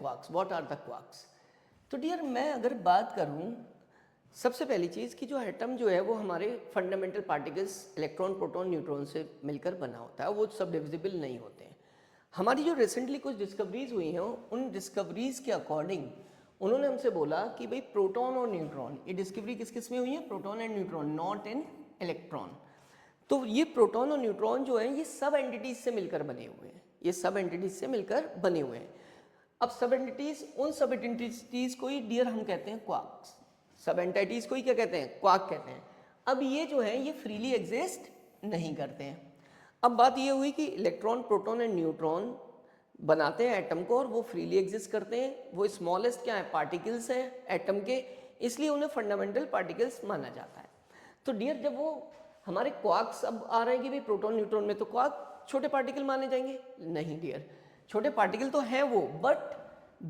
Quarks, what are the quarks. तो dear मैं अगर बात करूं सबसे पहली चीज़ कि जो एटम जो है वो हमारे fundamental particles electron proton neutron से मिलकर बना होता है, वो सब डिविजिबल नहीं होते हैं। हमारी जो रिसेंटली कुछ डिस्कवरीज हुई हैं उन डिस्कवरीज के अकॉर्डिंग उन्होंने हमसे बोला कि भाई प्रोटॉन और न्यूट्रॉन, ये डिस्कवरी किस किस में हुई है, proton and neutron, not in electron. तो ये प्रोटॉन और न्यूट्रॉन जो है ये सब एंटिटीज से मिलकर बने हुए हैं, ये सब एंटिटीज से मिलकर बने हुए हैं। अब सब एंटिटीज, उन सब एंटिटीज को ही डियर हम कहते हैं क्वार्क्स, सब एंटिटीज को ही क्या कहते हैं, क्वार्क कहते हैं। अब ये जो है ये फ्रीली एग्जिस्ट नहीं करते हैं। अब बात ये हुई कि इलेक्ट्रॉन प्रोटॉन एंड न्यूट्रॉन बनाते हैं एटम को और वो फ्रीली एग्जिस्ट करते हैं, वो स्मॉलेस्ट क्या है, पार्टिकल्स हैं एटम के, इसलिए उन्हें फंडामेंटल पार्टिकल्स माना जाता है। तो डियर जब वो हमारे क्वार्क्स अब आ रहे हैं कि भाई प्रोटॉन न्यूट्रॉन में तो क्वार्क छोटे पार्टिकल माने जाएंगे, नहीं डियर, छोटे पार्टिकल तो हैं वो, but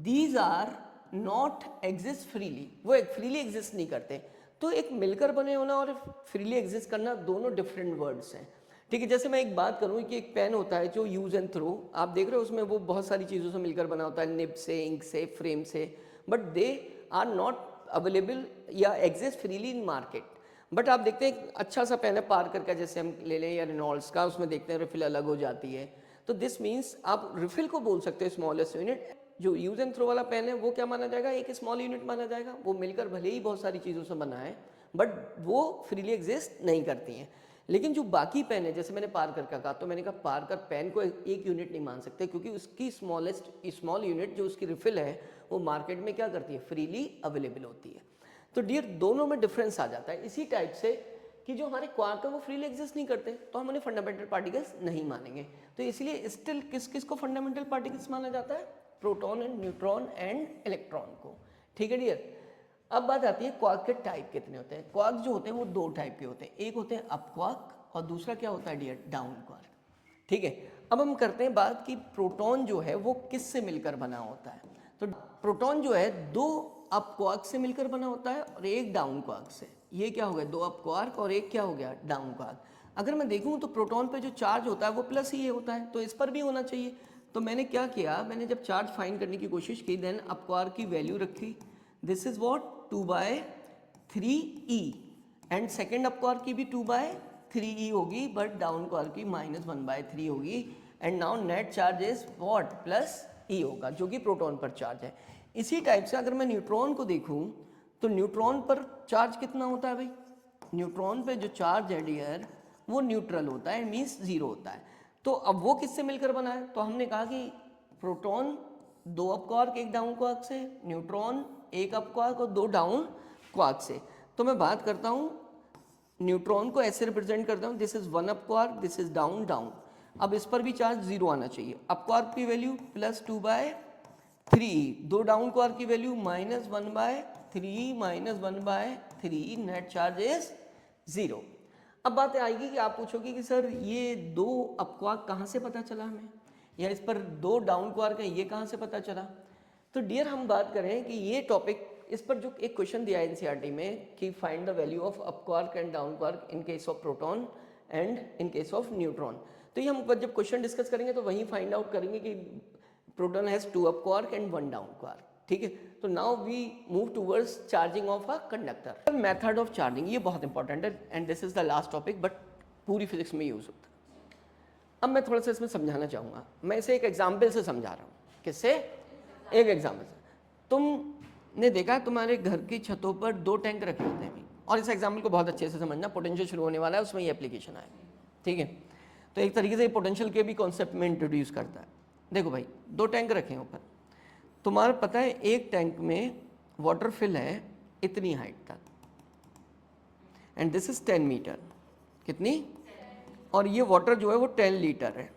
these are not exist freely, वो फ्रीली एग्जिस्ट नहीं करते। तो एक मिलकर बने होना और फ्रीली एग्जिस्ट करना दोनों डिफरेंट वर्ड्स हैं, ठीक है। जैसे मैं एक बात करूँ कि एक पेन होता है जो यूज एंड थ्रो, आप देख रहे हो उसमें वो बहुत सारी चीज़ों से मिलकर बना होता है, निब से, इंक से, फ्रेम से, but they are not available या exist freely in market. But आप देखते हैं अच्छा सा पेन है पार्कर का, जैसे हम ले लें, या रेनॉल्ड्स का, उसमें देखते हैं रिफिल अलग हो जाती है। तो दिस मीन्स आप रिफिल को बोल सकते हैं स्मॉलेस्ट यूनिट। जो यूज एंड थ्रो वाला पेन है वो क्या माना जाएगा, एक स्मॉल यूनिट माना जाएगा। वो मिलकर भले ही बहुत सारी चीज़ों से बना है बट वो फ्रीली एग्जिस्ट नहीं करती हैं। लेकिन जो बाकी पेन है, जैसे मैंने पार्कर का कहा, तो मैंने कहा पार्कर पेन को एक यूनिट नहीं मान सकते, क्योंकि उसकी स्मॉल यूनिट जो उसकी रिफिल है वो मार्केट में क्या करती है, फ्रीली अवेलेबल होती है। तो डियर दोनों में डिफरेंस आ जाता है। इसी टाइप से कि जो हमारे क्वार्क है वो फ्रीली एग्जिस्ट नहीं करते, तो हम उन्हें फंडामेंटल पार्टिकल्स नहीं मानेंगे। तो इसलिए स्टिल किस किस को फंडामेंटल पार्टिकल्स माना जाता है, proton and neutron and electron को, ठीक है डियर। अब बात आती है क्वार्क के टाइप कितने होते हैं। क्वार्क जो होते हैं वो दो टाइप के होते हैं, एक होते हैं अप क्वार्क और दूसरा क्या होता है डियर, डाउन क्वार्क, ठीक है। अब हम करते हैं बात कि प्रोटॉन जो है वो किस से मिलकर बना होता है। तो प्रोटॉन जो है दो अप क्वार्क से मिलकर बना होता है और एक डाउन क्वार्क से। ये क्या हो गया, दो अप क्वार्क और एक क्या हो गया, डाउन क्वार्क। अगर मैं देखूं तो प्रोटॉन पे जो चार्ज होता है वो प्लस ही होता है, तो इस पर भी होना चाहिए। तो मैंने क्या किया, मैंने जब चार्ज फाइंड करने की कोशिश की, देन अप क्वार्क की वैल्यू रखी, this is what 2/3e, and second up quark की भी 2/3e होगी, बट डाउन क्वार्क की -1/3 होगी। And now net charge is what, plus e होगा, जो कि प्रोटॉन पर चार्ज है। इसी टाइप से अगर मैं न्यूट्रॉन को देखूं तो न्यूट्रॉन पर चार्ज कितना होता है भाई, न्यूट्रॉन पे जो चार्ज है डियर वो न्यूट्रल होता है, मीन्स जीरो होता है। तो अब वो किससे मिलकर बना है, तो हमने कहा कि प्रोटॉन दो अप क्वार्क एक डाउन क्वार्क से, न्यूट्रॉन एक अप क्वार्क और दो डाउन क्वार्क से। तो मैं बात करता हूँ न्यूट्रॉन को ऐसे रिप्रेजेंट करता हूँ, this is one up quark, this is down down. अब इस पर भी चार्ज जीरो आना चाहिए, अप क्वार्क की वैल्यू +2/3, दो डाउन क्वार्क की value -1/3 -1/3, net charge is zero. अब बात आएगी कि आप पूछोगे कि सर ये दो अप क्वार्क कहाँ से पता चला हमें, या इस पर दो डाउन क्वार्क है ये कहाँ से पता चला। तो डियर हम बात करें कि ये टॉपिक, इस पर जो एक क्वेश्चन दिया है एनसीईआरटी में कि find the value of up quark and down quark in case of proton and in case of neutron. तो ये हम जब क्वेश्चन डिस्कस करेंगे तो वहीं फाइंड आउट करेंगे कि proton has 2 up quark and 1 down quark, ठीक है। तो now we move towards charging of a conductor. Method of charging ये बहुत इंपॉर्टेंट है and this is the last topic, but पूरी फिजिक्स में यूज होता है। अब मैं थोड़ा सा इसमें समझाना चाहूँगा, मैं इसे एक एग्जाम्पल से समझा रहा हूँ। किससे, एक एग्जाम्पल से। तुमने देखा तुम्हारे घर की छतों पर दो टैंक रखे होते हैं, और इस एग्जाम्पल को बहुत अच्छे से समझना, पोटेंशियल शुरू होने वाला है, उसमें ये एप्लीकेशन आए, ठीक है। तो एक तरीके से पोटेंशियल के भी कॉन्सेप्ट में इंट्रोड्यूस करता है। देखो भाई दो टैंक रखे हैं ऊपर, तुम्हारा पता है एक टैंक में वाटर फिल है इतनी हाइट तक, एंड दिस इज 10 मीटर, कितनी, और ये वाटर जो है वो 10 लीटर है,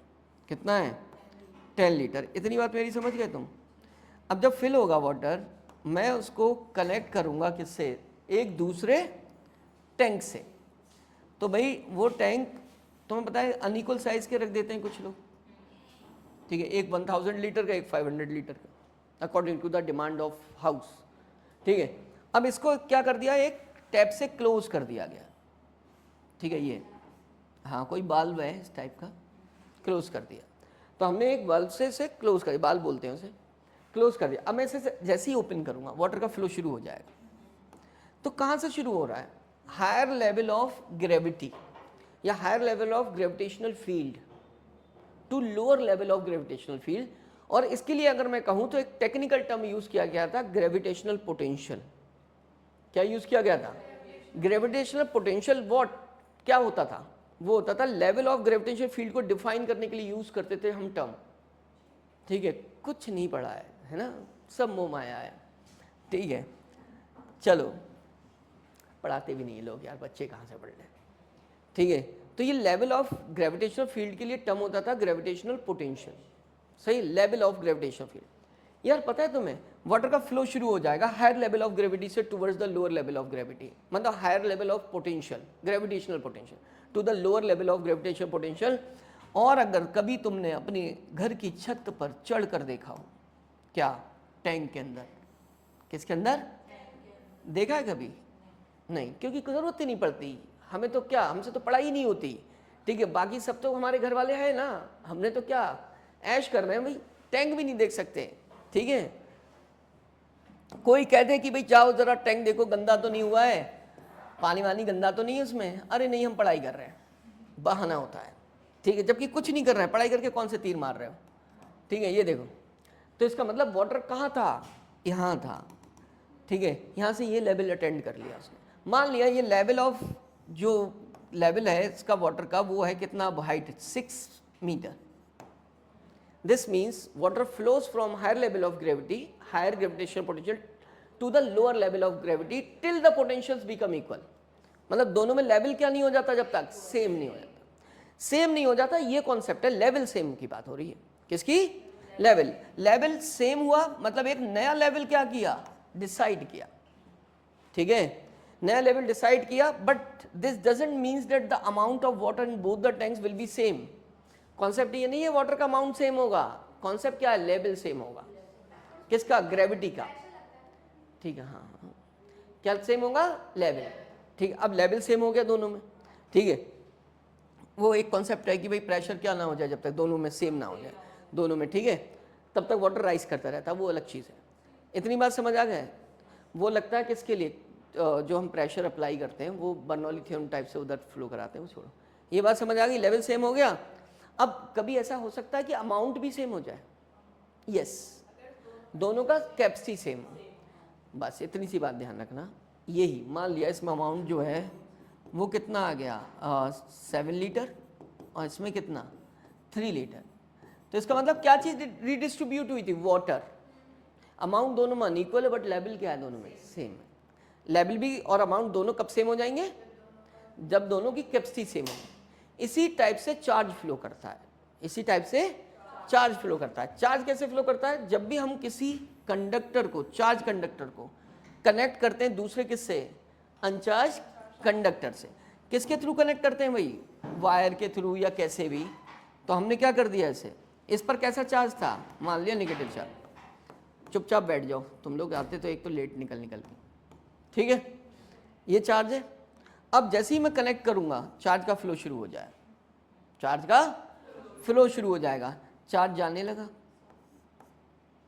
कितना है, 10 लीटर। इतनी बात मेरी समझ गए तुम। अब जब फिल होगा वाटर, मैं उसको कनेक्ट करूँगा किससे, एक दूसरे टैंक से। तो भाई वो टैंक तुम्हें पता है अनइक्वल साइज़ के रख देते हैं कुछ लोग, ठीक है, एक 1000 लीटर का, एक 500 लीटर का, according to the demand of house, ठीक है। अब इसको क्या कर दिया, एक टैप से क्लोज कर दिया गया, ठीक है, ये हाँ कोई बाल्ब है इस टाइप का, क्लोज कर दिया। तो हमने एक बल्ब से क्लोज कर, बाल्ब बोलते हैं उसे, क्लोज कर दिया। अब मैं इसे जैसे ही ओपन करूंगा वाटर का फ्लो शुरू हो जाएगा। तो कहां से शुरू हो रहा है? हायर लेवल ऑफ ग्रेविटी या higher level of gravitational field to lower level of gravitational field. और इसके लिए अगर मैं कहूं तो एक टेक्निकल टर्म यूज किया गया था, ग्रेविटेशनल पोटेंशियल। क्या यूज किया गया था? Gravitational potential. व्हाट क्या होता था? वो होता था लेवल ऑफ ग्रेविटेशनल फील्ड को डिफाइन करने के लिए यूज करते थे हम टर्म। ठीक है, कुछ नहीं पढ़ा है ना, सब मोह माया है। ठीक है, चलो, पढ़ाते भी नहीं लोग यार, बच्चे कहाँ से पढ़ रहे हैं। ठीक है, तो ये लेवल ऑफ ग्रेविटेशनल फील्ड के लिए टर्म होता था ग्रेविटेशनल पोटेंशियल। सही, लेवल ऑफ ग्रेविटेशनल फील्ड। यार पता है तुम्हें, वाटर का फ्लो शुरू हो जाएगा हायर लेवल ऑफ ग्रेविटी से towards the lower level of gravity, मतलब higher level of potential, gravitational potential to the lower level of gravitational potential. और अगर कभी तुमने अपने घर की छत पर चढ़ कर देखा हो, क्या टैंक के अंदर, किसके अंदर देखा है कभी? नहीं, क्योंकि जरूरत ही नहीं पड़ती हमें। तो क्या, हमसे तो पढ़ाई नहीं होती। ठीक है, बाकी सब तो हमारे घर वाले हैं ना, हमने तो क्या ऐश कर रहे हैं भाई, टैंक भी नहीं देख सकते। ठीक है, कोई कहते कि भाई जाओ जरा टैंक देखो, गंदा तो नहीं हुआ है, पानी वानी गंदा तो नहीं है उसमें। अरे नहीं, हम पढ़ाई कर रहे हैं, बहाना होता है। ठीक है, जबकि कुछ नहीं कर रहे हैं, पढ़ाई करके कौन से तीर मार रहे हो। ठीक है, ये देखो, तो इसका मतलब वाटर कहाँ था? यहाँ था। ठीक है, यहाँ से ये लेवल अटेंड कर लिया उसने। मान लिया ये लेवल ऑफ, जो लेवल है इसका वाटर का, वो है कितना height? 6 metre. This means water flows from higher level of gravity, higher gravitational potential to the lower level of gravity till the potentials become equal. मतलब दोनों में लेवल क्या नहीं हो जाता? जब तक सेम नहीं हो जाता। सेम नहीं हो जाता, ये कॉन्सेप्ट है। लेवल सेम की बात हो रही है। किसकी? लेवल। लेवल सेम हुआ मतलब एक नया लेवल क्या किया? डिसाइड किया। ठीक है, नया लेवल डिसाइड किया। But this doesn't means that the amount of water in both the tanks will be same. Concept ये नहीं है वाटर का अमाउंट सेम होगा। कॉन्सेप्ट क्या है? लेवल सेम होगा। किसका? ग्रेविटी का। ठीक है, हाँ, क्या सेम होगा? लेवल। ठीक है, अब लेवल सेम हो गया दोनों में। ठीक है, वो एक कॉन्सेप्ट है कि भाई प्रेशर क्या ना हो जाए, जब तक दोनों में सेम ना हो जाए दोनों में। ठीक है, तब तक वाटर राइज करता रहता है, वो अलग चीज़ है। इतनी बात समझ आ गए? वो लगता है किसके लिए? जो हम प्रेशर अप्लाई करते हैं वो बर्नौली थ्योरम टाइप से उधर फ्लो कराते हैं, वो छोड़ो। ये बात समझ आ गई? लेवल सेम हो गया। अब कभी ऐसा हो सकता है कि अमाउंट भी सेम हो जाए। यस, दोनों का कैपेसिटी सेम हो। बस इतनी सी बात ध्यान रखना। यही मान लिया इसमें अमाउंट जो है वो कितना आ गया? 7 लीटर, और इसमें कितना? 3 लीटर। तो इसका मतलब क्या चीज़ रिडिस्ट्रीब्यूट हुई थी? वाटर। अमाउंट दोनों में अनइक्वल है, बट लेवल क्या है? दोनों में सेम है। लेवल भी और अमाउंट दोनों कब सेम हो जाएंगे? जब दोनों की कैपेसिटी सेम होगी। इसी टाइप से चार्ज फ्लो करता है। इसी टाइप से चार्ज फ्लो करता है। चार्ज कैसे फ्लो करता है? जब भी हम किसी कंडक्टर को, चार्ज कंडक्टर को कनेक्ट करते हैं दूसरे किससे? अनचार्ज कंडक्टर से। किसके थ्रू कनेक्ट करते हैं भाई? वायर के थ्रू या कैसे भी। तो हमने क्या कर दिया इसे, इस पर कैसा चार्ज था? मान लिया नेगेटिव चार्ज। चुपचाप बैठ जाओ, तुम लोग आते तो एक तो लेट निकल के। ठीक है, ये चार्ज है। अब जैसे ही मैं कनेक्ट करूंगा चार्ज का फ्लो शुरू हो जाए, चार्ज का फ्लो शुरू हो जाएगा, चार्ज जाने लगा।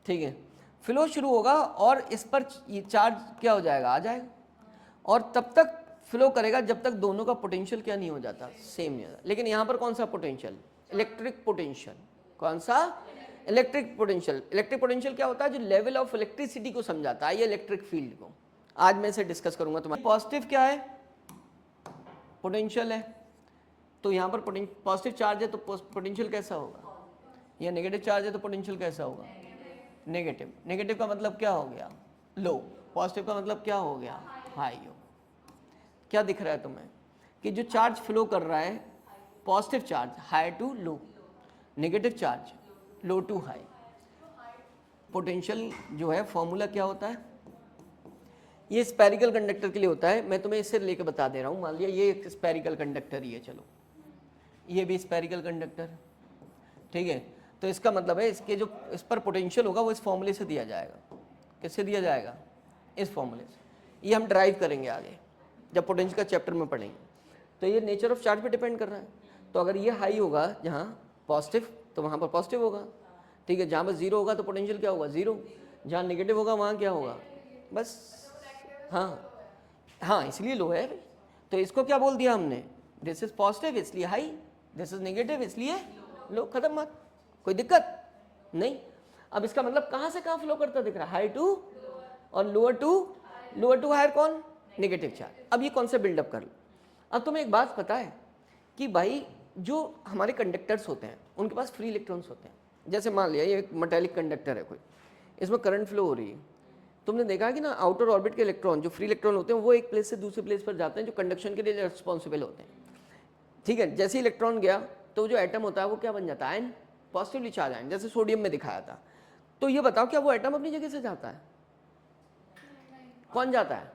ठीक है, फ्लो शुरू होगा और इस पर ये चार्ज क्या हो जाएगा? आ जाएगा। और तब तक फ्लो करेगा जब तक दोनों का पोटेंशियल क्या नहीं हो जाता? सेम नहीं होता। लेकिन यहाँ पर कौन सा पोटेंशियल? Electric potential. कौन सा? Electric potential. इलेक्ट्रिक पोटेंशियल क्या होता है? जो लेवल ऑफ इलेक्ट्रिसिटी को समझाता है, ये इलेक्ट्रिक फील्ड को। आज मैं इसे डिस्कस करूंगा तुम्हारे। पॉजिटिव क्या है? पोटेंशियल है। तो यहाँ पर पॉजिटिव चार्ज है तो पोटेंशियल कैसा होगा? या नेगेटिव चार्ज है तो पोटेंशियल कैसा होगा? नेगेटिव। नेगेटिव का मतलब क्या हो गया? लो। पॉजिटिव का मतलब क्या हो गया? हाई हो। क्या दिख रहा है तुम्हें कि जो चार्ज फ्लो कर रहा है, positive charge high to low, negative charge low to high. Potential जो है फॉर्मूला क्या होता है? ये स्पेरिकल कंडक्टर के लिए होता है। मैं तुम्हें इससे लेके बता दे रहा हूँ। मान लिया ये एक स्पेरिकल कंडक्टर ही है, चलो ये भी स्पेरिकल कंडक्टर। ठीक है, तो इसका मतलब है इसके जो इस पर पोटेंशियल होगा वो इस फॉर्मूले से दिया जाएगा। किससे दिया जाएगा? इस फॉर्मूले से। ये हम ड्राइव करेंगे आगे जब पोटेंशियल का चैप्टर में पढ़ेंगे। तो ये नेचर ऑफ चार्ज पे डिपेंड कर रहा है। तो अगर ये हाई होगा जहाँ पॉजिटिव, तो वहाँ पर पॉजिटिव होगा। ठीक है, जहाँ पर जीरो होगा तो पोटेंशियल क्या होगा, जीरो, जहाँ नेगेटिव होगा वहाँ क्या होगा, बस, हाँ इसलिए लो है। तो इसको क्या बोल दिया हमने, दिस इज पॉजिटिव इसलिए हाई, दिस इज नेगेटिव इसलिए लो, खत्म बात, कोई दिक्कत नहीं। अब इसका मतलब कहाँ से कहाँ फ्लो करता दिख रहा है, हाई टू और लोअर टू हायर कौन, नेगेटिव चार्ज। अब ये कौन से बिल्डअप कर लो। अब तुम्हें एक बात पता है कि भाई जो हमारे कंडक्टर्स होते हैं उनके पास फ्री इलेक्ट्रॉन्स होते हैं। जैसे मान लिया ये एक मेटेलिक कंडक्टर है कोई, इसमें करंट फ्लो हो रही है, तुमने देखा कि ना आउटर ऑर्बिट के इलेक्ट्रॉन, जो फ्री इलेक्ट्रॉन होते हैं वो एक प्लेस से दूसरे प्लेस पर जाते हैं जो कंडक्शन के लिए रिस्पॉन्सिबल होते हैं, ठीक है। जैसे इलेक्ट्रॉन गया तो जो एटम होता है वो क्या बन जाता है, आयन, पॉजिटिवली चार्ज आयन, जैसे सोडियम में दिखाया था। तो ये बताओ क्या वो एटम अपनी जगह से जाता है, कौन जाता है,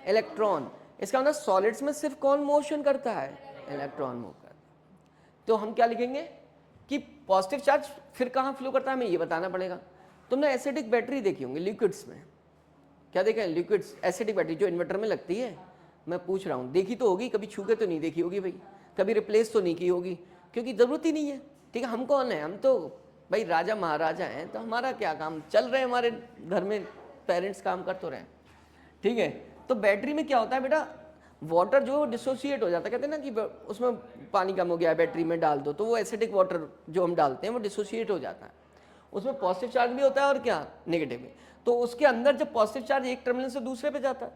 इलेक्ट्रॉन। इसका मतलब सॉलिड्स में सिर्फ कौन मोशन करता है, इलेक्ट्रॉन मूव करता है। तो हम क्या लिखेंगे कि पॉजिटिव चार्ज फिर कहाँ फ्लो करता है, हमें ये बताना पड़ेगा। तुमने एसिडिक बैटरी देखी होंगी लिक्विड्स में, क्या देखा है, लिक्विड्स एसिडिक बैटरी जो इन्वर्टर में लगती है, मैं पूछ रहा हूँ, देखी तो होगी, कभी छू के तो नहीं देखी होगी भाई, कभी रिप्लेस तो नहीं की होगी, क्योंकि ज़रूरत ही नहीं है, ठीक है। हम कौन है, हम तो भाई राजा महाराजा हैं, तो हमारा क्या काम, चल रहे हैं हमारे घर में पेरेंट्स काम कर तो रहे हैं, ठीक है। तो बैटरी में क्या होता है बेटा, वाटर जो डिसोसिएट हो जाता है, कहते हैं ना कि उसमें पानी कम हो गया है बैटरी में डाल दो, तो वो एसिडिक वाटर जो हम डालते हैं वो डिसोसिएट हो जाता है, उसमें पॉजिटिव चार्ज भी होता है और क्या, नेगेटिव भी। तो उसके अंदर जब पॉजिटिव चार्ज एक टर्मिनल से दूसरे पे जाता है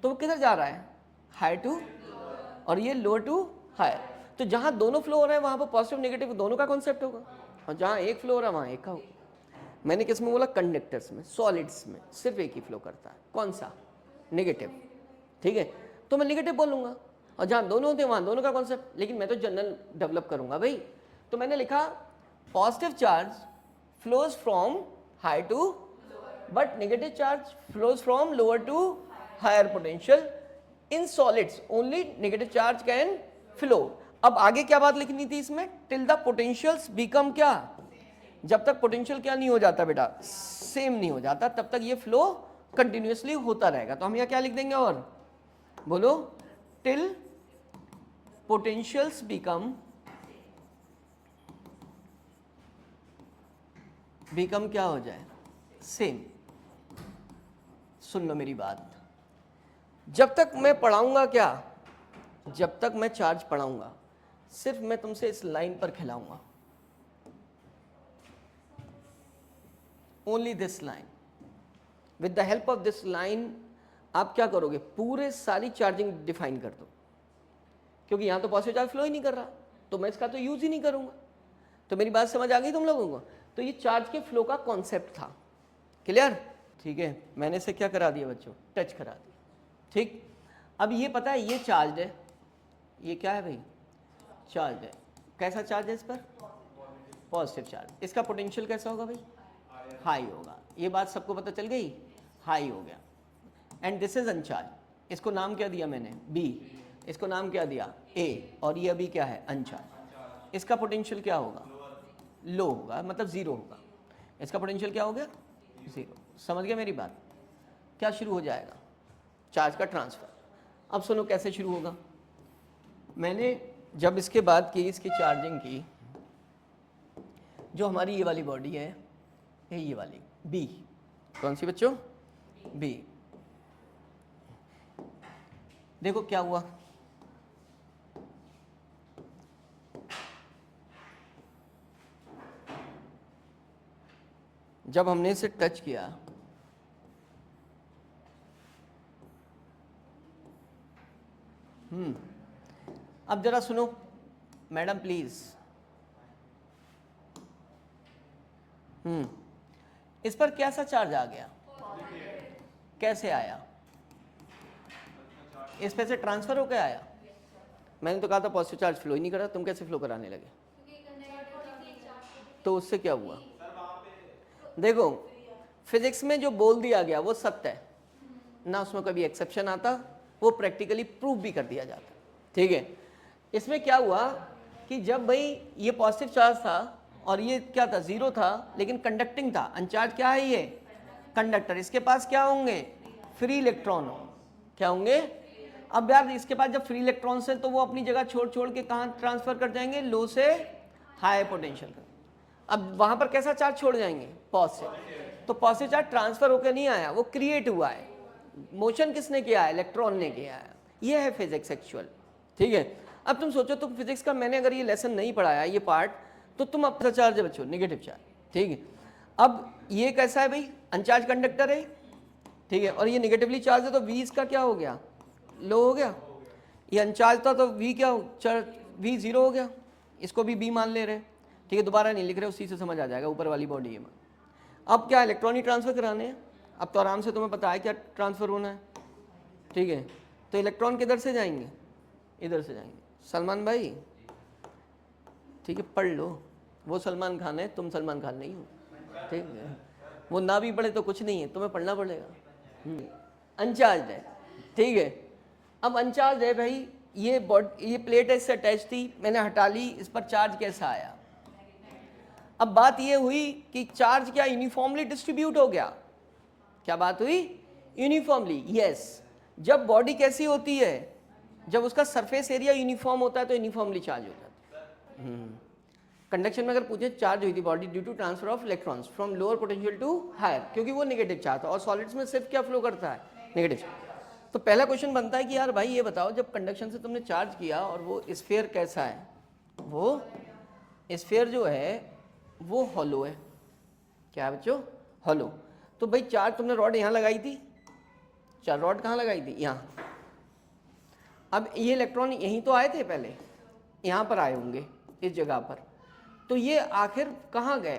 तो वो किधर जा रहा है, हाई टू, और ये लोअर टू हायर। तो जहाँ दोनों फ्लो हो रहे हैं वहाँ पर पॉजिटिव नेगेटिव दोनों का कॉन्सेप्ट होगा, और जहाँ एक फ्लो हो रहा है वहाँ एक का होगा। मैंने किस में बोला, कंडक्टर्स में, सॉलिड्स में सिर्फ एक ही फ्लो करता है, कौन सा, नेगेटिव, ठीक है। तो मैं नेगेटिव बोलूँगा, और जहाँ दोनों होते हैं वहाँ दोनों का कॉन्सेप्ट, लेकिन मैं तो जनरल डेवलप करूँगा भाई। तो मैंने लिखा positive charge flows from high to, but negative charge flows from lower to higher potential. In solids only negative charge can flow. अब आगे क्या बात लिखनी थी इसमें, टिल द पोटेंशियल्स बिकम क्या, जब तक पोटेंशियल क्या नहीं हो जाता बेटा, सेम नहीं हो जाता, तब तक ये फ्लो कंटिन्यूअसली होता रहेगा। तो हम यहाँ क्या लिख देंगे, और बोलो, टिल पोटेंशियल्स बिकम क्या हो जाए, सेम। सुन लो मेरी बात, जब तक मैं पढ़ाऊंगा क्या, जब तक मैं चार्ज पढ़ाऊंगा सिर्फ मैं तुमसे इस लाइन पर खिलाऊंगा, only this line. With the help of this line आप क्या करोगे, पूरे सारी चार्जिंग डिफाइन कर दो, क्योंकि यहां तो पॉजिटिव चार्ज फ्लो ही नहीं कर रहा, तो मैं इसका तो यूज ही नहीं करूंगा। तो मेरी बात समझ आ गई तुम लोगों को। तो ये चार्ज के फ्लो का कॉन्सेप्ट था, क्लियर, ठीक है। मैंने इसे क्या करा दिया बच्चों, टच करा दिया, ठीक। अब ये पता है ये चार्ज है, ये क्या है भाई, चार्ज है। कैसा चार्ज है इस पर, पॉजिटिव चार्ज। इसका पोटेंशियल कैसा होगा भाई, हाई होगा। ये बात सबको पता चल गई, हाई हो गया। एंड दिस इज अनचार्ज, इसको नाम क्या दिया मैंने, बी, इसको नाम क्या दिया, ए, और ये अभी क्या है, अनचार्ज। इसका पोटेंशियल क्या होगा, लो होगा, मतलब जीरो होगा। इसका पोटेंशियल क्या हो गया, जीरो। समझ गया मेरी बात, क्या शुरू हो जाएगा, चार्ज का ट्रांसफर। अब सुनो कैसे शुरू होगा। मैंने जब इसके बाद की, इसकी चार्जिंग की, जो हमारी ये वाली बॉडी है, ये वाली बी, कौन सी बच्चों, बी। देखो क्या हुआ, जब हमने इसे टच किया, अब जरा सुनो मैडम प्लीज, इस पर कैसा चार्ज आ गया, कैसे आया, इस पे से ट्रांसफर होकर आया। मैंने तो कहा था पॉजिटिव चार्ज फ्लो ही नहीं कर रहा, तुम कैसे फ्लो कराने लगे, तो उससे क्या हुआ। देखो फिजिक्स में जो बोल दिया गया वो सत्य है ना, उसमें कभी एक्सेप्शन आता, वो प्रैक्टिकली प्रूव भी कर दिया जाता, ठीक है। इसमें क्या हुआ कि जब भाई ये पॉजिटिव चार्ज था और ये क्या था, जीरो था, लेकिन कंडक्टिंग था। अनचार्ज क्या है, ये कंडक्टर, इसके पास क्या होंगे, फ्री इलेक्ट्रॉन होंगे, क्या होंगे। अब यार इसके पास जब फ्री इलेक्ट्रॉन है तो वो अपनी जगह छोड़ छोड़ के कहाँ ट्रांसफर कर जाएंगे, लो से हाई पोटेंशियल कर। अब वहां पर कैसा चार्ज छोड़ जाएंगे, पॉजिटिव। तो पॉजिटिव चार्ज ट्रांसफर होकर नहीं आया, वो क्रिएट हुआ है। मोशन किसने किया है, इलेक्ट्रॉन ने किया है। ये है फिजिक्स एक्चुअल, ठीक है। अब तुम सोचो, तुम फिजिक्स का मैंने अगर ये लेसन नहीं पढ़ाया ये पार्ट, तो तुम अपना चार्ज है बच्चों, नेगेटिव चार्ज, ठीक है। अब ये कैसा है भाई, अनचार्ज कंडक्टर है, ठीक है, और ये नेगेटिवली चार्ज है, तो V इसका क्या हो गया, लो हो गया। ये अनचार्ज था तो V क्या V 0 हो गया, इसको भी B मान ले रहे हैं, ठीक है। दोबारा नहीं लिख रहे, उसी से समझ आ जाएगा, ऊपर वाली बॉडी है। अब क्या इलेक्ट्रॉनिक ट्रांसफर कराने हैं, अब तो आराम से तुम्हें पता है क्या ट्रांसफर होना है, ठीक है। तो इलेक्ट्रॉन किधर से जाएंगे, इधर से जाएंगे। सलमान भाई, ठीक है, पढ़ लो, वो सलमान खान है, तुम सलमान खान नहीं हो, ठीक है। वो ना भी पढ़े तो कुछ नहीं है, तुम्हें पढ़ना पड़ेगा। अनचार्ज है, ठीक है। अब अनचार्ज है भाई, ये प्लेट इससे अटैच थी, मैंने हटा ली, इस पर चार्ज कैसा आया। अब बात ये हुई कि चार्ज क्या यूनिफॉर्मली डिस्ट्रीब्यूट हो गया, क्या बात हुई, यूनिफॉर्मली, यस। जब बॉडी कैसी होती है, जब उसका सरफेस एरिया यूनिफॉर्म होता है तो यूनिफॉर्मली चार्ज हो जाता है। कंडक्शन में अगर पूछे चार्ज हुई थी body due to transfer of electrons from lower potential to higher, क्योंकि वो नेगेटिव चार्ज था, और सॉलिड्स में सिर्फ क्या फ्लो करता है, नेगेटिव। तो पहला क्वेश्चन बनता है कि यार भाई ये बताओ, जब कंडक्शन से तुमने चार्ज किया और वो स्फीयर कैसा है, वो स्फीयर जो है वो हॉलो है, क्या है बच्चों, हॉलो। तो भाई चार्ज तुमने रॉड यहाँ लगाई थी, चार रॉड कहाँ लगाई थी, यहाँ। अब ये इलेक्ट्रॉन यहीं तो आए थे पहले, यहाँ पर आए होंगे इस जगह पर, तो ये आखिर कहाँ गए,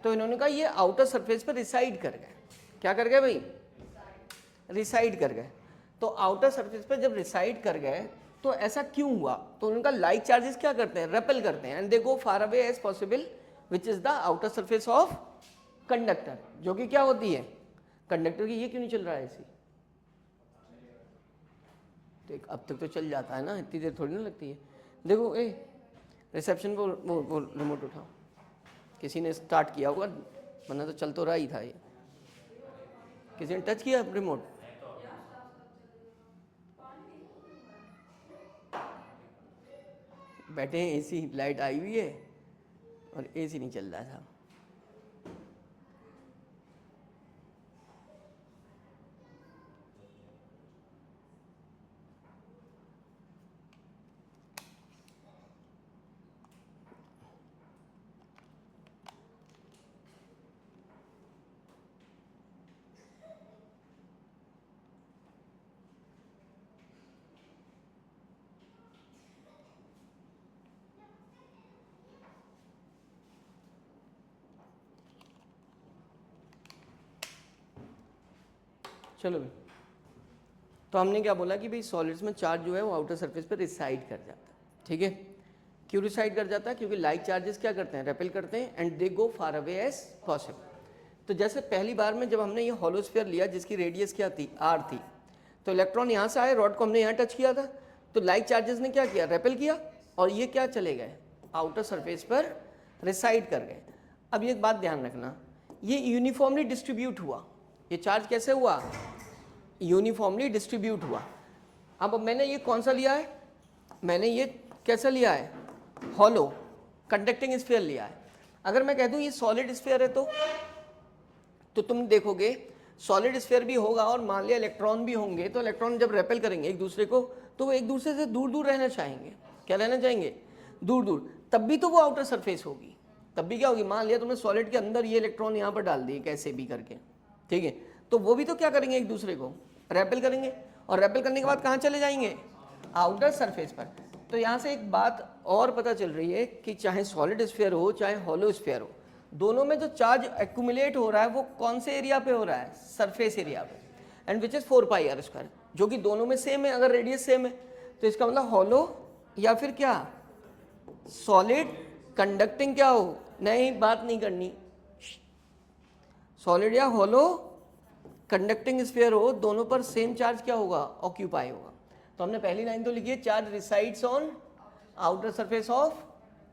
तो इन्होंने कहा ये आउटर सरफेस पर रिसाइड कर गए। क्या कर गए भाई, रिसाइड कर गए। तो आउटर सरफेस पर जब रिसाइड कर गए तो ऐसा क्यों हुआ, तो उनका लाइक चार्जेस क्या करते हैं, रेपेल करते हैं, and they go far away as possible which is the outer surface of conductor, जो कि क्या होती है, कंडक्टर की। ये क्यों नहीं चल रहा है ऐसी, तो अब तक तो चल जाता है ना, इतनी देर थोड़ी ना लगती है। देखो ए रिसेप्शन पर वो रिमोट उठाओ, किसी ने स्टार्ट किया होगा, वरना तो चल तो रहा ही था ये। किसी ने टच किया रिमोट, बैठे हैं, एसी लाइट आई हुई है और एसी नहीं चल रहा था। चलो भाई, तो हमने क्या बोला कि भाई सॉलिड्स में चार्ज जो है वो आउटर सरफेस पर रिसाइड कर जाता है, ठीक है। क्यों रिसाइड कर जाता है, क्योंकि लाइक चार्जेस क्या करते हैं, रेपेल करते हैं, and they go far away as possible. तो जैसे पहली बार में जब हमने ये हॉलोस्फीयर लिया जिसकी रेडियस क्या थी, आर थी, तो इलेक्ट्रॉन यहाँ से आए, रॉड को हमने यहाँ टच किया था, तो लाइक चार्जेस ने क्या किया, रेपेल किया, और ये क्या चले गए, आउटर सरफेस पर रिसाइड कर गए। अब ये एक बात ध्यान रखना, ये यूनिफॉर्मली डिस्ट्रीब्यूट हुआ, ये चार्ज कैसे हुआ, यूनिफॉर्मली डिस्ट्रीब्यूट हुआ। अब मैंने ये कौन सा लिया है, मैंने ये कैसा लिया है, हॉलो कंडक्टिंग स्फीयर लिया है। अगर मैं कह दूं ये सॉलिड स्फीयर है तो तुम देखोगे सॉलिड स्फीयर भी होगा और मान लिया इलेक्ट्रॉन भी होंगे, तो इलेक्ट्रॉन जब रेपेल करेंगे एक दूसरे को तो वो एक दूसरे से दूर दूर रहना चाहेंगे, क्या रहना चाहेंगे, दूर दूर, तब भी तो वो आउटर सरफेस होगी, तब भी क्या होगी, मान लिया तुमने सॉलिड के अंदर ये इलेक्ट्रॉन यहाँ पर डाल दिए कैसे भी करके, ठीक है, तो वो भी तो क्या करेंगे, एक दूसरे को रेपेल करेंगे, और रेपेल करने के बाद कहाँ चले जाएंगे, आउटर सरफेस पर। तो यहाँ से एक बात और पता चल रही है कि चाहे सॉलिड स्फीयर हो चाहे हॉलो स्फीयर हो, दोनों में जो चार्ज एक्यूमुलेट हो रहा है वो कौन से एरिया पे हो रहा है, सरफेस एरिया पे, एंड विच इज 4πr², जो कि दोनों में सेम है। अगर रेडियस सेम है तो इसका मतलब हॉलो या फिर क्या, सॉलिड कंडक्टिंग क्या हो, नहीं बात नहीं करनी, सॉलिड या हॉलो कंडक्टिंग स्फीयर हो, दोनों पर सेम चार्ज क्या होगा, ऑक्यूपाई होगा। तो हमने पहली लाइन तो लिखी है, charge resides on outer surface of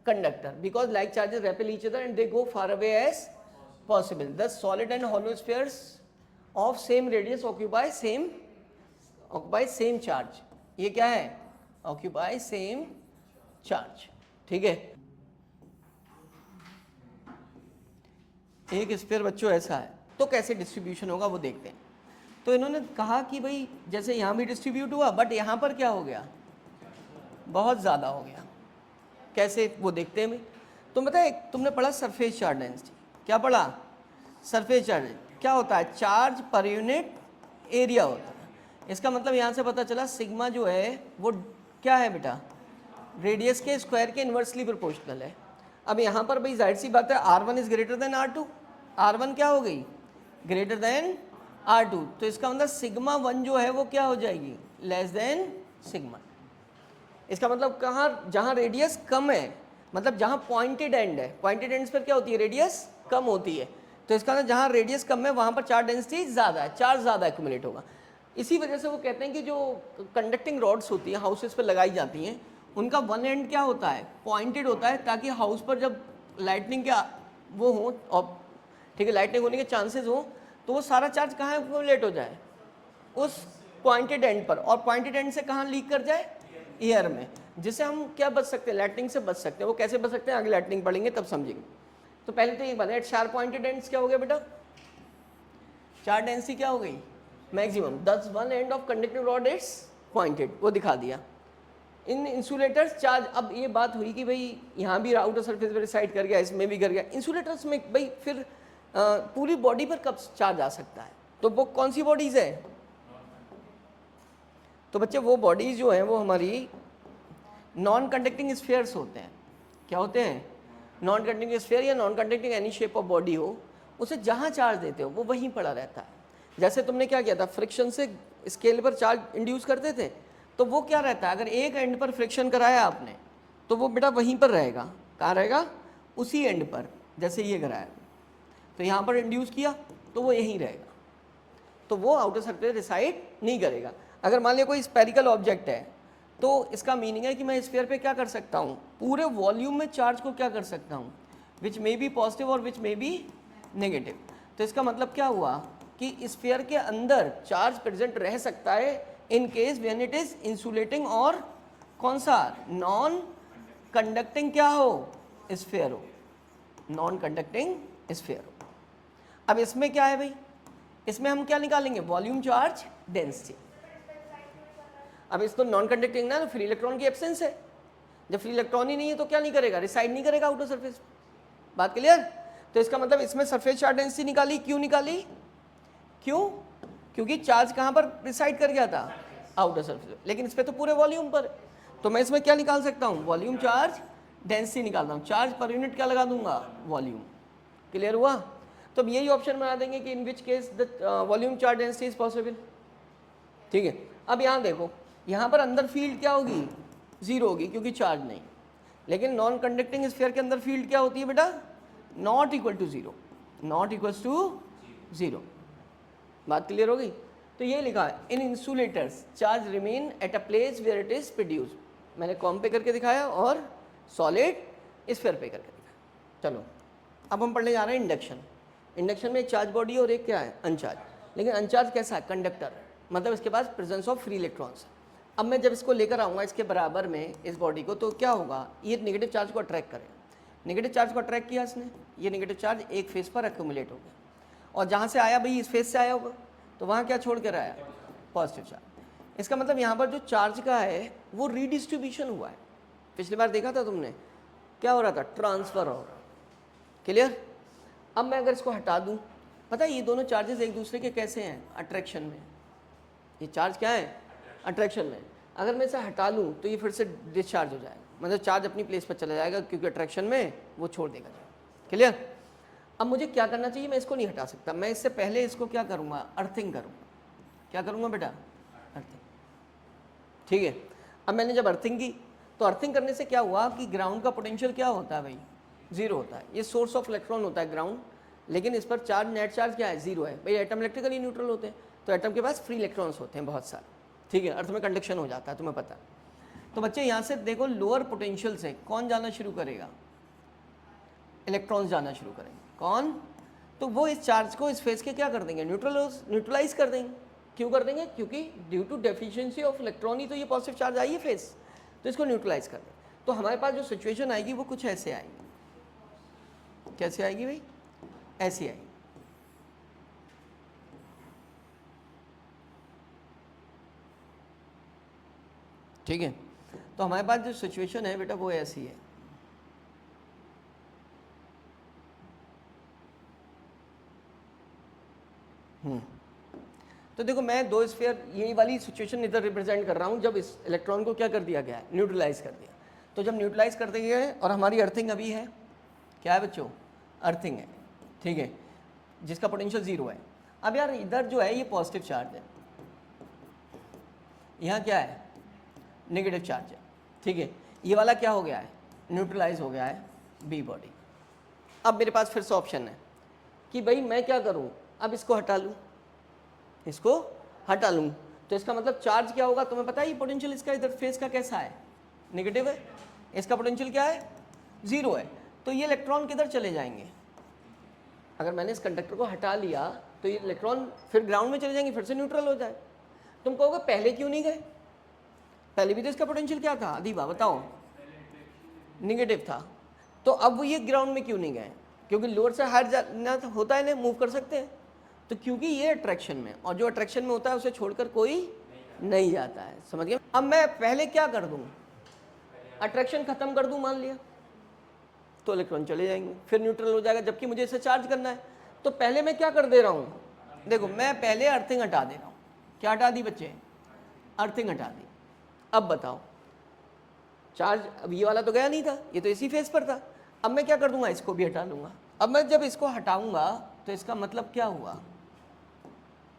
conductor because like charges repel each other and they go far away as possible. Thus solid and hollow spheres of same radius occupy same charge. ये क्या है, occupy same charge, ठीक है। एक sphere बच्चों ऐसा है, तो कैसे डिस्ट्रीब्यूशन होगा वो देखते हैं। तो इन्होंने कहा कि भाई जैसे यहाँ भी डिस्ट्रीब्यूट हुआ, बट यहाँ पर क्या हो गया, बहुत ज़्यादा हो गया। कैसे वो देखते हैं। तो बताए तुमने पढ़ा सरफेस चार्ज डेंसिटी, क्या पढ़ा, सरफेस चार्ज क्या होता है, चार्ज पर यूनिट एरिया होता है। इसका मतलब यहाँ से पता चला सिग्मा जो है वो क्या है बेटा, रेडियस के स्क्वायर के इन्वर्सली प्रोपोर्शनल है। अब यहाँ पर भाई जाहिर सी बात है R1 is greater than R2, R1 क्या हो गई, ग्रेटर देन R2, तो इसका मतलब सिग्मा 1 जो है वो क्या हो जाएगी, लेस देन सिग्मा। इसका मतलब कहाँ, जहाँ रेडियस कम है, मतलब जहाँ पॉइंटेड एंड है, पॉइंटेड एंड्स पर क्या होती है, रेडियस कम होती है, तो इसका मतलब जहाँ रेडियस कम है वहाँ पर चार्ज डेंसिटी ज़्यादा है, चार्ज ज़्यादा एक्यूमुलेट होगा। इसी वजह से वो कहते हैं कि जो कंडक्टिंग रॉड्स होती हैं हाउसेस पर लगाई जाती हैं, उनका वन एंड क्या होता है, पॉइंटेड होता है, ताकि हाउस पर जब लाइटनिंग का वो हो और ठीक है लाइटनिंग होने के चांसेस हो, तो वो सारा चार्ज कहाँ एक्यूमुलेट हो जाए, उस पॉइंटेड एंड पर, और पॉइंटेड एंड से कहाँ लीक कर जाए, एयर में, जिससे हम क्या बच सकते हैं, लाइटनिंग से बच सकते हैं। वो कैसे बच सकते हैं आगे लाइटनिंग पढ़ेंगे तब समझेंगे। तो पहले तो ये बना एट शार्प पॉइंटेड एंड्स क्या हो गया बेटा, चार्ज डेंसिटी क्या हो गई, मैक्सिमम, दस one end of conducting rod it's pointed, वो दिखा दिया। इन इंसुलेटर्स चार्ज, अब ये बात हुई कि भाई यहाँ भी आउटर सरफेस पर रिसाइड कर गया, इसमें भी कर गया, इंसुलेटर्स में भाई फिर पूरी बॉडी पर कब चार्ज आ सकता है, तो वो कौन सी बॉडीज है, तो बच्चे वो बॉडीज जो हैं वो हमारी नॉन कंडक्टिंग स्फीयर्स होते हैं। क्या होते हैं, नॉन कंडक्टिंग स्फीयर या non conducting any shape of body हो, उसे जहाँ चार्ज देते हो वो वहीं पड़ा रहता है। जैसे तुमने क्या किया था, फ्रिक्शन से स्केल पर चार्ज इंड्यूस करते थे, तो वो क्या रहता है, अगर एक एंड पर फ्रिक्शन कराया आपने तो वो बेटा वहीं पर रहेगा, कहाँ रहेगा, उसी एंड पर, जैसे ये कराया तो यहाँ पर इंड्यूस किया तो वो यहीं रहेगा, तो वो आउटर सरफेस रिसाइड नहीं करेगा। अगर मान लिया कोई स्पेरिकल ऑब्जेक्ट है, तो इसका मीनिंग है कि मैं स्फीयर पे क्या कर सकता हूँ, पूरे वॉल्यूम में चार्ज को क्या कर सकता हूँ, विच मे बी पॉजिटिव और विच मे बी नेगेटिव। तो इसका मतलब क्या हुआ कि स्फीयर के अंदर चार्ज प्रेजेंट रह सकता है in case when it is insulating और कौन सा, नॉन कंडक्टिंग क्या हो, स्फीयर हो, नॉन कंडक्टिंग स्फीयर हो। अब इसमें क्या है भाई, इसमें हम क्या निकालेंगे, वॉल्यूम चार्ज डेंसिटी। अब इसको नॉन कंडक्टिंग ना, तो फ्री इलेक्ट्रॉन की एब्सेंस है, जब फ्री इलेक्ट्रॉन ही नहीं है तो क्या नहीं करेगा, रिसाइड नहीं करेगा आउटर सरफेस, बात क्लियर। तो इसका मतलब इसमें सरफेस चार्ज डेंसिटी निकाली, क्यों निकाली, क्यों, क्योंकि चार्ज कहाँ पर रिसाइड कर गया था, आउटर सरफेस, लेकिन इस पर तो पूरे वॉल्यूम पर, तो मैं इसमें क्या निकाल सकता हूँ, वॉल्यूम चार्ज डेंसिटी निकालता हूँ, चार्ज पर यूनिट क्या लगा दूंगा, वॉल्यूम। क्लियर हुआ। तो अब यही ऑप्शन बना देंगे कि in which case the volume charge density is possible. ठीक है, अब यहाँ देखो, यहाँ पर अंदर फील्ड क्या होगी, जीरो होगी क्योंकि चार्ज नहीं, लेकिन नॉन कंडक्टिंग स्फीयर के अंदर फील्ड क्या होती है बेटा, not equal to zero, not equals to zero. बात क्लियर हो गई। तो ये लिखा है, in insulators charge remain at a place where it is produce, मैंने कॉम पे करके दिखाया और सॉलिड स्फीयर पे करके दिखाया। चलो अब हम पढ़ने जा रहे हैं इंडक्शन। इंडक्शन में एक चार्ज बॉडी और एक क्या है, अनचार्ज, लेकिन अनचार्ज कैसा है, कंडक्टर, मतलब इसके पास प्रेजेंस ऑफ फ्री इलेक्ट्रॉन्स। अब मैं जब इसको लेकर आऊँगा इसके बराबर में इस बॉडी को, तो क्या होगा, ये नेगेटिव चार्ज को अट्रैक्ट करेगा, नेगेटिव चार्ज को अट्रैक्ट किया इसने, ये नेगेटिव चार्ज एक फेस पर एक्यूमुलेट हो गया, और जहाँ से आया भाई इस फेस से आया होगा, तो वहाँ क्या छोड़ कर आया, पॉजिटिव चार्ज। इसका मतलब यहाँ पर जो चार्ज का है वो रीडिस्ट्रीब्यूशन हुआ है। पिछली बार देखा था तुमने, क्या हो रहा था, ट्रांसफ़र हो रहा। क्लियर। अब मैं अगर इसको हटा दूँ, पता है ये दोनों चार्जेस एक दूसरे के कैसे हैं, अट्रैक्शन में, ये चार्ज क्या है, अट्रैक्शन में। अगर मैं इसे हटा लूँ तो ये फिर से डिस्चार्ज हो जाएगा, मतलब चार्ज अपनी प्लेस पर चला जाएगा, क्योंकि अट्रैक्शन में वो छोड़ देगा। क्लियर। अब मुझे क्या करना चाहिए, मैं इसको नहीं हटा सकता, मैं इससे पहले इसको क्या करूँगा, अर्थिंग करूँगा। क्या करूँगा बेटा, अर्थिंग। ठीक है। अब मैंने जब अर्थिंग की, तो अर्थिंग करने से क्या हुआ कि ग्राउंड का पोटेंशियल क्या होता है भाई, जीरो होता है। ये सोर्स ऑफ इलेक्ट्रॉन होता है ग्राउंड, लेकिन इस पर चार्ज, नेट चार्ज क्या है, जीरो है भाई। एटम इलेक्ट्रिकली न्यूट्रल होते हैं, तो एटम के पास फ्री इलेक्ट्रॉन्स होते हैं बहुत सारे। ठीक है, अर्थ में कंडक्शन हो जाता है, तुम्हें पता है। तो बच्चे यहाँ से देखो, लोअर पोटेंशियल से कौन जाना शुरू करेगा, इलेक्ट्रॉन्स जाना शुरू करेंगे। कौन, तो वो इस चार्ज को इस फेस के क्या कर देंगे, न्यूट्रलाइज कर देंगे। क्यों कर देंगे, क्योंकि due to deficiency of electron ही तो ये पॉजिटिव चार्ज आई है फेस, तो इसको न्यूट्रलाइज कर देंगे। तो हमारे पास जो सिचुएशन आएगी वो कुछ ऐसे आएगी। कैसे आएगी भाई, ऐसी आई। ठीक है, तो हमारे पास जो सिचुएशन है बेटा वो ऐसी है। तो देखो मैं दो स्फीयर यही वाली सिचुएशन इधर रिप्रेजेंट कर रहा हूँ जब इस इलेक्ट्रॉन को क्या कर दिया गया है, न्यूट्रलाइज कर दिया। तो जब न्यूट्रलाइज कर दिया गया है और हमारी अर्थिंग अभी है, क्या है बच्चों, अर्थिंग है, ठीक है, जिसका पोटेंशियल 0 है। अब यार इधर जो है ये पॉजिटिव चार्ज है, यहाँ क्या है, नेगेटिव चार्ज है, ठीक है। ये वाला क्या हो गया है, न्यूट्रलाइज हो गया है, बी बॉडी। अब मेरे पास फिर से ऑप्शन है कि भाई मैं क्या करूँ, अब इसको हटा लूँ, इसको हटा लूँ, तो इसका मतलब चार्ज क्या होगा तुम्हें पता है, ये पोटेंशियल इसका इधर फेस का कैसा है, नेगेटिव है, इसका पोटेंशियल क्या है, 0 है। तो ये इलेक्ट्रॉन किधर चले जाएंगे, अगर मैंने इस कंडक्टर को हटा लिया तो ये इलेक्ट्रॉन फिर ग्राउंड में चले जाएंगे, फिर से न्यूट्रल हो जाए। तुम कहोगे पहले क्यों नहीं गए, पहले भी तो इसका पोटेंशियल क्या था, अदीबा बताओ, नेगेटिव था, तो अब वो ये ग्राउंड में क्यों नहीं गए, क्योंकि लोअर से हायर जाना होता है, मूव कर सकते हैं, तो क्योंकि ये अट्रैक्शन में, और जो अट्रैक्शन में होता है उसे छोड़कर कोई नहीं जाता है, समझ गए। अब मैं पहले क्या कर दूं, अट्रैक्शन खत्म कर दूं मान लिया, तो इलेक्ट्रॉन चले जाएंगे, फिर न्यूट्रल हो जाएगा, जबकि मुझे इसे चार्ज करना है। तो पहले मैं क्या कर दे रहा हूँ, देखो मैं पहले अर्थिंग हटा दे रहा हूँ, क्या हटा दी बच्चे, अर्थिंग हटा दी। अब बताओ चार्ज, अब ये वाला तो गया नहीं था, ये तो इसी फेस पर था, अब मैं क्या कर दूंगा, इसको भी हटा लूंगा। अब मैं जब इसको हटाऊंगा तो इसका मतलब क्या हुआ,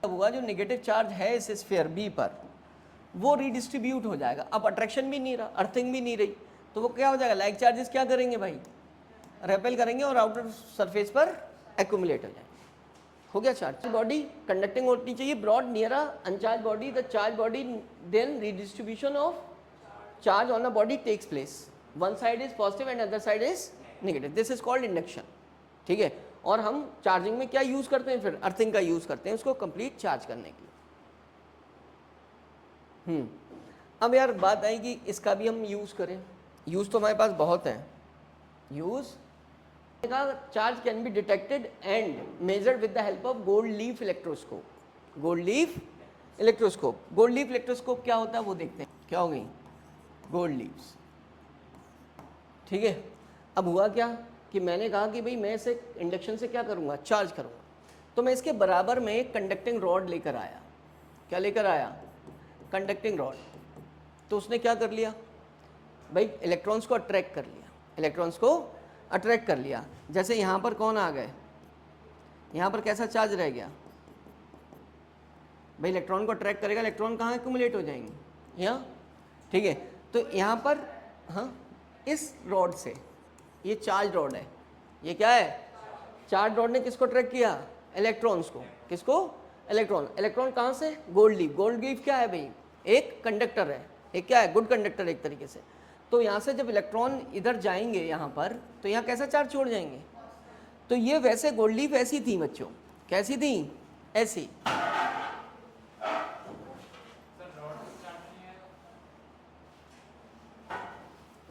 अब हुआ जो नेगेटिव चार्ज है इस स्फीयर बी पर वो रीडिस्ट्रीब्यूट हो जाएगा। अब अट्रैक्शन भी नहीं रहा, अर्थिंग भी नहीं रही, तो वो क्या हो जाएगा, लाइक चार्जेस क्या करेंगे भाई, रेपेल करेंगे और आउटर सरफेस पर एक्यूमुलेट हो जाएंगे। हो गया चार्ज बॉडी कंडक्टिंग होनी चाहिए, broad near uncharge body, the charge body then redistribution of charge on a body takes place, one side is positive and other side is negative, this is called induction, ठीक है। और हम charging में क्या use करते हैं, फिर earthing का यूज करते हैं उसको कंप्लीट चार्ज करने के लिए। अब यार बात आई कि इसका भी हम यूज करें, यूज तो हमारे पास बहुत है, use charge can be detected and measured with the help of gold leaf electroscope, gold leaf electroscope. Gold leaf electroscope क्या होता है वो देखते हैं, क्या हो गई, गोल्ड लीव्स, ठीक है। अब हुआ क्या कि मैंने कहा कि भाई मैं इसे इंडक्शन से क्या करूँगा, चार्ज करूँगा, तो मैं इसके बराबर में एक कंडक्टिंग रॉड लेकर आया, क्या लेकर आया, कंडक्टिंग रॉड। तो उसने क्या कर लिया भाई, इलेक्ट्रॉन्स को अट्रैक्ट कर लिया, इलेक्ट्रॉन्स को अट्रैक्ट कर लिया। जैसे यहाँ पर कौन आ गए, यहाँ पर कैसा चार्ज रह गया भाई, इलेक्ट्रॉन को अट्रैक्ट करेगा, इलेक्ट्रॉन कहाँ एक्यूमुलेट हो जाएंगे, यहाँ, ठीक है। तो यहाँ पर हाँ इस रॉड से, ये चार्ज रॉड है, ये क्या है, चार्ज रॉड ने किसको अट्रैक्ट किया, इलेक्ट्रॉन्स को, किसको, इलेक्ट्रॉन। इलेक्ट्रॉन कहाँ से, गोल्ड लीफ, गोल्ड लीफ क्या है भाई, एक कंडक्टर है, एक क्या है, गुड कंडक्टर एक तरीके से। तो यहाँ से जब इलेक्ट्रॉन इधर जाएंगे यहाँ पर, तो यहाँ कैसा चार्ज छोड़ जाएंगे, तो ये वैसे गोल्ड लीफ ऐसी थी बच्चों, कैसी थी, ऐसी,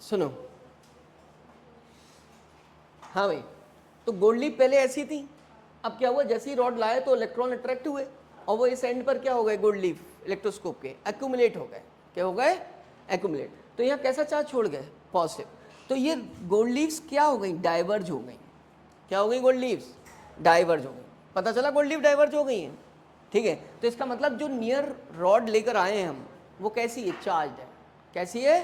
सुनो, हाँ भाई, तो गोल्ड लीफ पहले ऐसी थी, अब क्या हुआ, जैसे ही रॉड लाए तो इलेक्ट्रॉन अट्रैक्ट हुए और वो इस एंड पर क्या हो गए, गोल्ड लीफ इलेक्ट्रोस्कोप के एक्यूमुलेट हो गए, क्या हो गए, एक्यूमुलेट। तो यहाँ कैसा चार्ज छोड़ गए, पॉजिटिव। तो ये गोल्ड लीव्स क्या हो गई, डाइवर्ज हो गई, क्या हो गई, गोल्ड लीव्स डाइवर्ज हो गई, पता चला गोल्ड लीफ डाइवर्ज हो गई हैं, ठीक है। तो इसका मतलब जो नियर रॉड लेकर आए हैं हम, वो कैसी है, चार्ज है, कैसी है,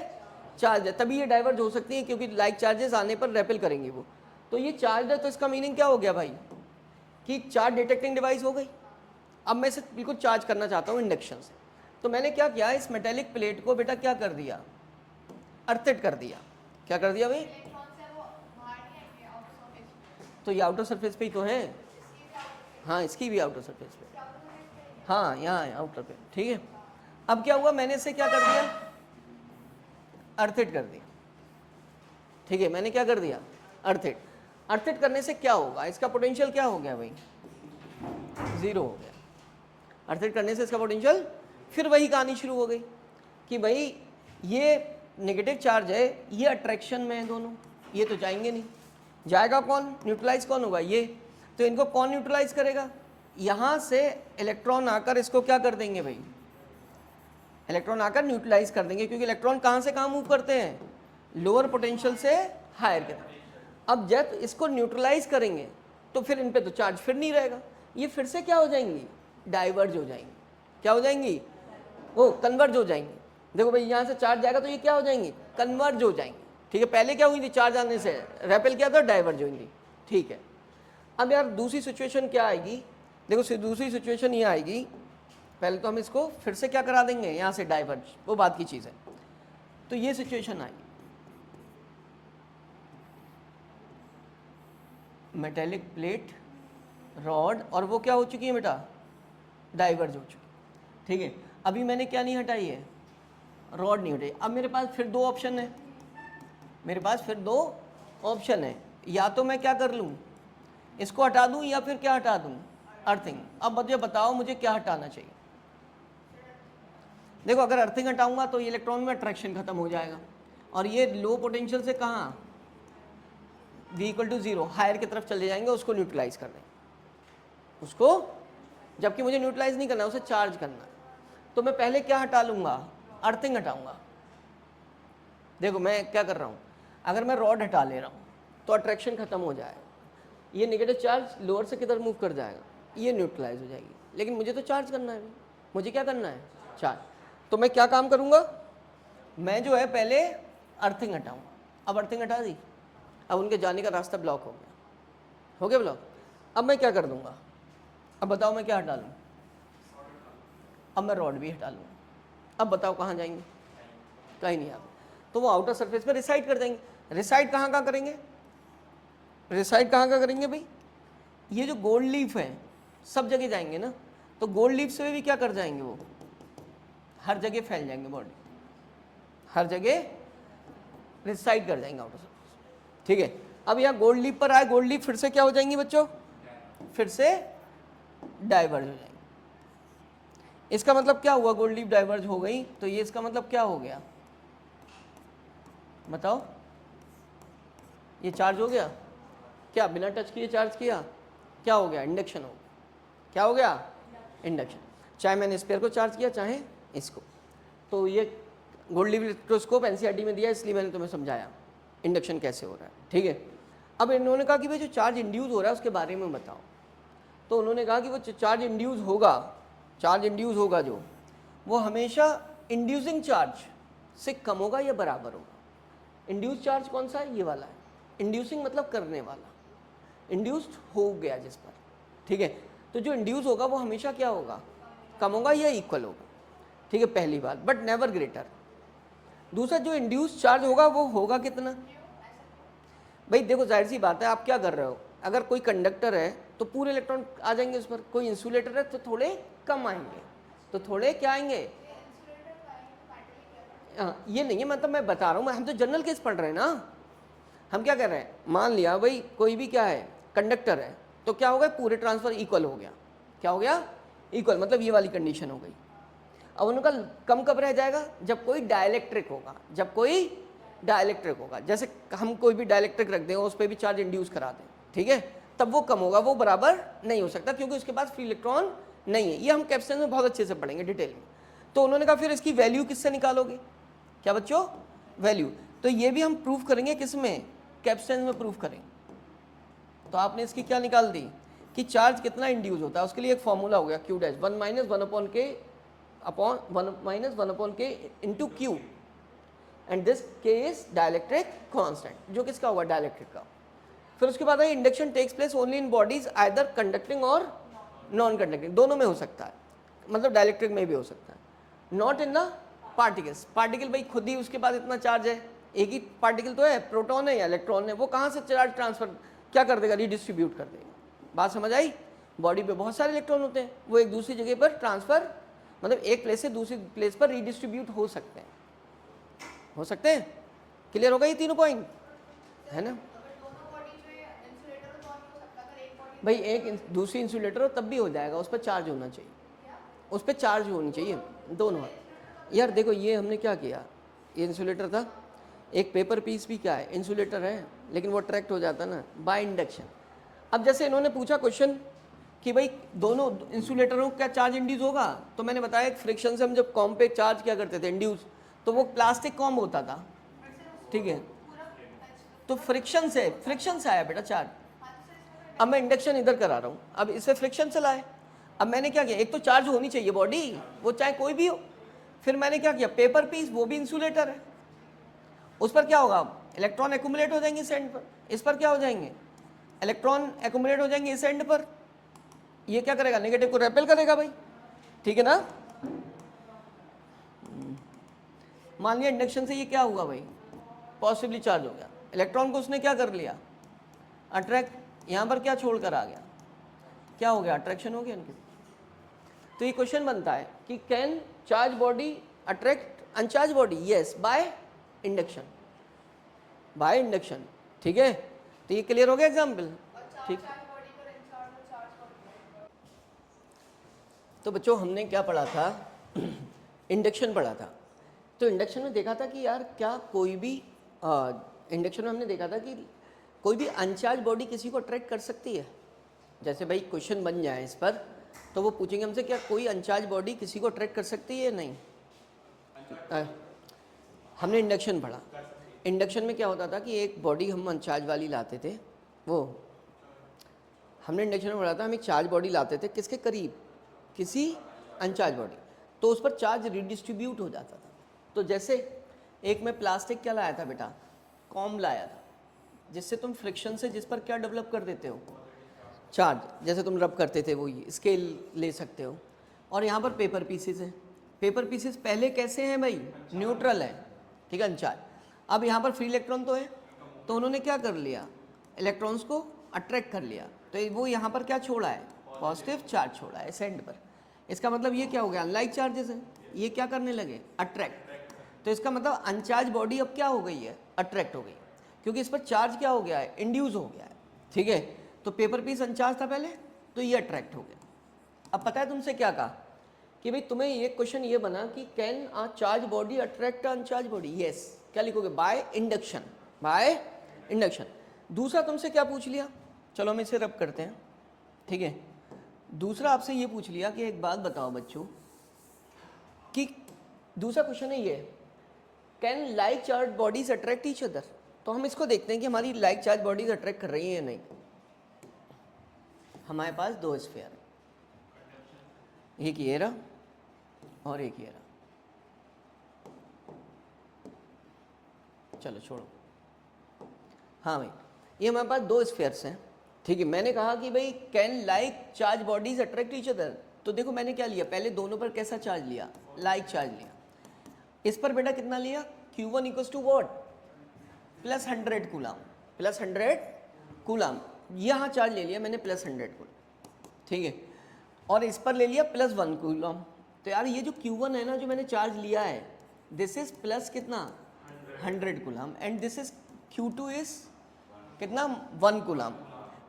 चार्ज है, तभी ये डाइवर्ज हो सकती है, क्योंकि लाइक चार्जेस आने पर रेपेल करेंगी वो। तो ये चार्ज है, तो इसका मीनिंग क्या हो गया भाई, कि चार्ज डिटेक्टिंग डिवाइस हो गई। अब मैं इसे बिल्कुल चार्ज करना चाहता हूँ इंडक्शन से, तो मैंने क्या किया, इस मेटेलिक प्लेट को बेटा क्या कर दिया, अर्थिड कर दिया, क्या कर दिया भाई, तो ये आउटर सरफेस पे ही तो है, हाँ इसकी भी आउटर सरफेस पे, हाँ यहाँ है आउटर पे, ठीक है। अब क्या हुआ, मैंने इसे क्या कर दिया, अर्थिड कर दिया, ठीक है, मैंने क्या कर दिया, अर्थिड। अर्थिड करने से क्या होगा, इसका पोटेंशियल क्या हो गया भाई, 0 हो गया। अर्थिड करने से इसका पोटेंशियल, फिर वही कहानी शुरू हो गई कि भाई ये नेगेटिव चार्ज है, ये अट्रैक्शन में है दोनों, ये तो जाएंगे नहीं, जाएगा कौन, न्यूट्रलाइज कौन होगा, ये। तो इनको कौन न्यूट्रलाइज करेगा? यहाँ से इलेक्ट्रॉन आकर इसको क्या कर देंगे भाई, इलेक्ट्रॉन आकर न्यूट्रलाइज कर देंगे, क्योंकि इलेक्ट्रॉन कहाँ से कहाँ मूव करते हैं, लोअर पोटेंशियल से हायर की तरफ। अब जब इसको न्यूट्रलाइज करेंगे तो फिर इन पे तो चार्ज फिर नहीं रहेगा, ये फिर से क्या हो जाएंगी, डाइवर्ज हो जाएंगी। क्या हो जाएंगी, वो कन्वर्ज हो जाएंगी। देखो भाई यहाँ से चार्ज जाएगा तो ये क्या हो जाएंगी, कन्वर्ज हो जाएंगी। ठीक है, पहले क्या हुई थी, चार्ज आने से रेपेल किया था, डाइवर्ज हुई थी। ठीक है, अब यार दूसरी सिचुएशन क्या आएगी, देखो दूसरी सिचुएशन ये आएगी, पहले तो हम इसको फिर से क्या करा देंगे, यहाँ से डाइवर्ज, वो बात की चीज़ है। तो ये सिचुएशन आएगी, मेटेलिक प्लेट रॉड, और वो क्या हो चुकी है बेटा, डाइवर्ज हो चुकी। ठीक है, अभी मैंने क्या नहीं हटाई है, रॉड नहीं हटाई। अब मेरे पास फिर दो ऑप्शन है, मेरे पास फिर दो ऑप्शन है, या तो मैं क्या कर लूँ, इसको हटा दूँ, या फिर क्या हटा दूँ, अर्थिंग। अब मुझे बताओ मुझे क्या हटाना चाहिए। देखो अगर अर्थिंग हटाऊंगा तो ये इलेक्ट्रॉन में अट्रैक्शन खत्म हो जाएगा, और ये लो पोटेंशियल से कहाँ, V = 0 हायर की तरफ चले जाएंगे, उसको न्यूट्रलाइज कर देंगे उसको, जबकि मुझे न्यूट्रलाइज नहीं करना है, उसे चार्ज करना है। तो मैं पहले क्या हटा लूँगा, अर्थिंग हटाऊंगा। देखो मैं क्या कर रहा हूँ, अगर मैं रॉड हटा ले रहा हूँ तो अट्रैक्शन खत्म हो जाएगा, ये नेगेटिव चार्ज लोअर से किधर मूव कर जाएगा, ये न्यूट्रलाइज हो जाएगी। लेकिन मुझे तो चार्ज करना है, मुझे क्या करना है, चार्ज। तो मैं क्या काम करूँगा, मैं जो है पहले अर्थिंग हटाऊँगा। अब अर्थिंग हटा दी, अब उनके जाने का रास्ता ब्लॉक हो गया ब्लॉक। अब मैं क्या कर दूँगा, अब बताओ मैं क्या हटा लूँ, अब मैं रॉड भी हटा लूँ। अब बताओ कहाँ जाएंगे, कहीं नहीं आगे, तो वो आउटर सरफेस पे रिसाइड कर देंगे। रिसाइड कहाँ कहाँ करेंगे, रिसाइड कहाँ कहाँ करेंगे भाई, ये जो गोल्ड लीफ है सब जगह जाएंगे ना, तो गोल्ड लीफ से भी क्या कर जाएंगे, वो हर जगह फैल जाएंगे, बॉडी हर जगह रिसाइड कर जाएंगे आउटर सरफेस। ठीक है, अब यहाँ गोल्ड लीफ पर आए, गोल्ड लीफ फिर से क्या हो जाएंगी बच्चों, फिर से डाइवर्ज हो जाएंगे। इसका मतलब क्या हुआ, गोल्ड लीफ डाइवर्ज हो गई, तो ये इसका मतलब क्या हो गया, बताओ, ये चार्ज हो गया क्या, बिना टच किए चार्ज किया, क्या हो गया, इंडक्शन हो गया। क्या हो गया, इंडक्शन। चाहे मैंने स्पेयर को चार्ज किया चाहे इसको। तो ये गोल्ड लीफ इलेक्ट्रोस्कोप एनसीईआरटी में दिया, इसलिए मैंने तुम्हें समझाया इंडक्शन कैसे हो रहा है। ठीक है, अब इन्होंने कहा कि भाई जो चार्ज इंड्यूस हो रहा है उसके बारे में बताओ। तो उन्होंने कहा कि वो चार्ज इंड्यूस होगा, चार्ज इंड्यूस होगा जो, वो हमेशा इंड्यूसिंग चार्ज से कम होगा या बराबर होगा। इंड्यूस चार्ज कौन सा है, ये वाला है। इंड्यूसिंग मतलब करने वाला, इंड्यूस्ड हो गया जिस पर। ठीक है, तो जो इंड्यूस होगा वो हमेशा क्या होगा, कम होगा या इक्वल होगा। ठीक है, पहली बात, बट नेवर ग्रेटर। दूसरा, जो इंड्यूस चार्ज होगा वो होगा कितना, भाई देखो जाहिर सी बात है, आप क्या कर रहे हो, अगर कोई कंडक्टर है तो पूरे इलेक्ट्रॉन आ जाएंगे उस पर, कोई इंसुलेटर है तो थोड़े कम आएंगे, तो थोड़े क्या आएंगे। ये नहीं है, मतलब मैं बता रहा हूँ, हम तो जनरल केस पढ़ रहे हैं ना। हम क्या कर रहे हैं, मान लिया भाई कोई भी क्या है, कंडक्टर है, तो क्या हो गया, पूरे ट्रांसफर इक्वल हो गया। क्या हो गया, इक्वल, मतलब ये वाली कंडीशन हो गई। अब उनका कम कब रह जाएगा, जब कोई डाइलेक्ट्रिक होगा, जब कोई डाइलेक्ट्रिक होगा, जैसे हम कोई भी डाइलेक्ट्रिक रख दें उस पर भी चार्ज इंड्यूस करा दें, ठीक है, तब वो कम होगा, वो बराबर नहीं हो सकता, क्योंकि उसके पास फ्री इलेक्ट्रॉन नहीं है। ये हम कैप्स्टन में बहुत अच्छे से पढ़ेंगे डिटेल में। तो उन्होंने कहा फिर इसकी वैल्यू किससे निकालोगे, क्या बच्चों, वैल्यू। तो ये भी हम प्रूफ करेंगे, किस में, कैप्स्टन में प्रूफ करेंगे। तो आपने इसकी क्या निकाल दी कि चार्ज कितना इंड्यूस होता है, उसके लिए एक फॉर्मूला हो गया, Q dash 1 - 1/k upon 1 - 1/k into Q, and this K is dielectric constant, जो किसका होगा, डाइलेक्ट्रिक का। फिर उसके बाद है induction takes place only in bodies either conducting और नॉन कंडक्टिंग, दोनों में हो सकता है, मतलब डाइलेक्ट्रिक में भी हो सकता है, not in the particles. Particle भाई खुद ही उसके पास इतना चार्ज है, एक ही पार्टिकल तो है, प्रोटॉन है या इलेक्ट्रॉन है, वो कहाँ से चार्ज ट्रांसफर क्या कर देगा, रीडिस्ट्रीब्यूट कर देगा। बात समझ आई, बॉडी पे बहुत सारे इलेक्ट्रॉन होते हैं, वो एक दूसरी जगह पर ट्रांसफर, मतलब एक प्लेस से दूसरी प्लेस पर रीडिस्ट्रीब्यूट हो सकते हैं, हो सकते हैं। क्लियर होगा ये तीनों पॉइंट, है ना भाई, एक दूसरी इंसुलेटर हो तब भी हो जाएगा, उस पर चार्ज होना चाहिए, उस पर चार्ज होनी चाहिए दोनों। यार देखो ये हमने क्या किया, ये इंसुलेटर था, एक पेपर पीस भी क्या है, इंसुलेटर है, लेकिन वो अट्रैक्ट हो जाता ना बाय इंडक्शन। अब जैसे इन्होंने पूछा क्वेश्चन कि भाई दोनों इंसुलेटरों का चार्ज इंड्यूस होगा, तो मैंने बताया एक फ्रिक्शन से हम जब कॉम पे चार्ज क्या करते थे इंड्यूस, तो वो प्लास्टिक कॉम होता था, ठीक है, तो फ्रिक्शन से आया बेटा चार्ज। अब मैं इंडक्शन इधर करा रहा हूँ, अब इसे फ्रिक्शन से लाए। अब मैंने क्या किया, एक तो चार्ज होनी चाहिए बॉडी, वो चाहे कोई भी हो। फिर मैंने क्या किया, पेपर पीस, वो भी इंसुलेटर है, उस पर क्या होगा, इलेक्ट्रॉन एक्यूमुलेट हो जाएंगे इस एंड पर, इस पर क्या हो जाएंगे, इलेक्ट्रॉन एक्यूमुलेट हो जाएंगे इस एंड पर। ये क्या करेगा, नेगेटिव को रेपेल करेगा भाई, ठीक है ना। मान लिया इंडक्शन से ये क्या हुआ भाई, पॉजिटिवली चार्ज हो गया, इलेक्ट्रॉन को उसने क्या कर लिया, अट्रैक्ट, यहाँ पर क्या छोड़कर आ गया, क्या हो गया, अट्रैक्शन हो गया इनके। तो ये क्वेश्चन बनता है कि can charge body attract uncharged body, yes by induction, by induction, ठीक है। तो ये क्लियर हो गया एग्जाम्पल, ठीक। तो बच्चों हमने क्या पढ़ा था, इंडक्शन पढ़ा था। तो इंडक्शन में देखा था कि यार क्या कोई भी इंडक्शन में हमने देखा था कि कोई भी अनचार्ज बॉडी किसी को अट्रैक्ट कर सकती है। जैसे भाई क्वेश्चन बन जाए इस पर, तो वो पूछेंगे हमसे क्या कोई अनचार्ज बॉडी किसी को अट्रैक्ट कर सकती है, नहीं। हमने इंडक्शन पढ़ा, इंडक्शन में क्या होता था कि एक बॉडी हम अनचार्ज वाली लाते थे, वो हमने इंडक्शन में पढ़ा था, हम एक चार्ज बॉडी लाते थे किसके करीब, किसी अनचार्ज बॉडी, तो उस पर चार्ज रिडिस्ट्रीब्यूट हो जाता था। तो जैसे एक मैं प्लास्टिक क्या लाया था बेटा, कॉम लाया था, जिससे तुम फ्रिक्शन से जिस पर क्या डेवलप कर देते हो, चार्ज, जैसे तुम रब करते थे वो स्केल ले सकते हो। और यहाँ पर पेपर पीसेस है, पेपर पीसेस पहले कैसे हैं भाई, न्यूट्रल है, ठीक है, अनचार्ज। अब यहाँ पर फ्री इलेक्ट्रॉन तो है, तो उन्होंने क्या कर लिया, इलेक्ट्रॉन्स को अट्रैक्ट कर लिया, तो वो यहाँ पर क्या छोड़ा है, पॉजिटिव चार्ज छोड़ा है सेंड पर। इसका मतलब ये क्या हो गया, अनलाइक चार्जेस हैं, ये क्या करने लगे, अट्रैक्ट। तो इसका मतलब अनचार्ज बॉडी अब क्या हो गई है, अट्रैक्ट हो गई, क्योंकि इस पर चार्ज क्या हो गया है, इंड्यूस हो गया है, ठीक है। तो पेपर पीस अनचार्ज था पहले, तो ये अट्रैक्ट हो गया। अब पता है तुमसे क्या कहा कि भाई तुम्हें ये क्वेश्चन ये बना कि can a charge body attract uncharged body, yes, क्या लिखोगे, बाय इंडक्शन, बाय इंडक्शन। दूसरा तुमसे क्या पूछ लिया, चलो हम इसे रब करते हैं, ठीक है। दूसरा आपसे ये पूछ लिया कि एक बात बताओ बच्चों, कि दूसरा क्वेश्चन है ये, can like charge bodies attract each other. तो हम इसको देखते हैं कि हमारी लाइक चार्ज बॉडीज अट्रैक्ट कर रही हैं या नहीं। हमारे पास दो स्फीयर है, एक ये रहा और एक ये रहा, चलो छोड़ो, हाँ भाई ये हमारे पास दो स्फीयर्स हैं, ठीक है। मैंने कहा कि भाई can like charge bodies attract each other, तो देखो मैंने क्या लिया, पहले दोनों पर कैसा चार्ज लिया, लाइक चार्ज लिया। इस पर बेटा कितना लिया, Q1 equals to what, plus 100 coulomb, plus 100 coulomb, यहाँ चार्ज ले लिया मैंने प्लस 100 कूलाम, ठीक है। और इस पर ले लिया प्लस 1 कूलाम। तो यार ये जो Q1 है ना, जो मैंने चार्ज लिया है, दिस इज प्लस कितना 100 coulomb, and this is Q2 is कितना 1 कूलाम,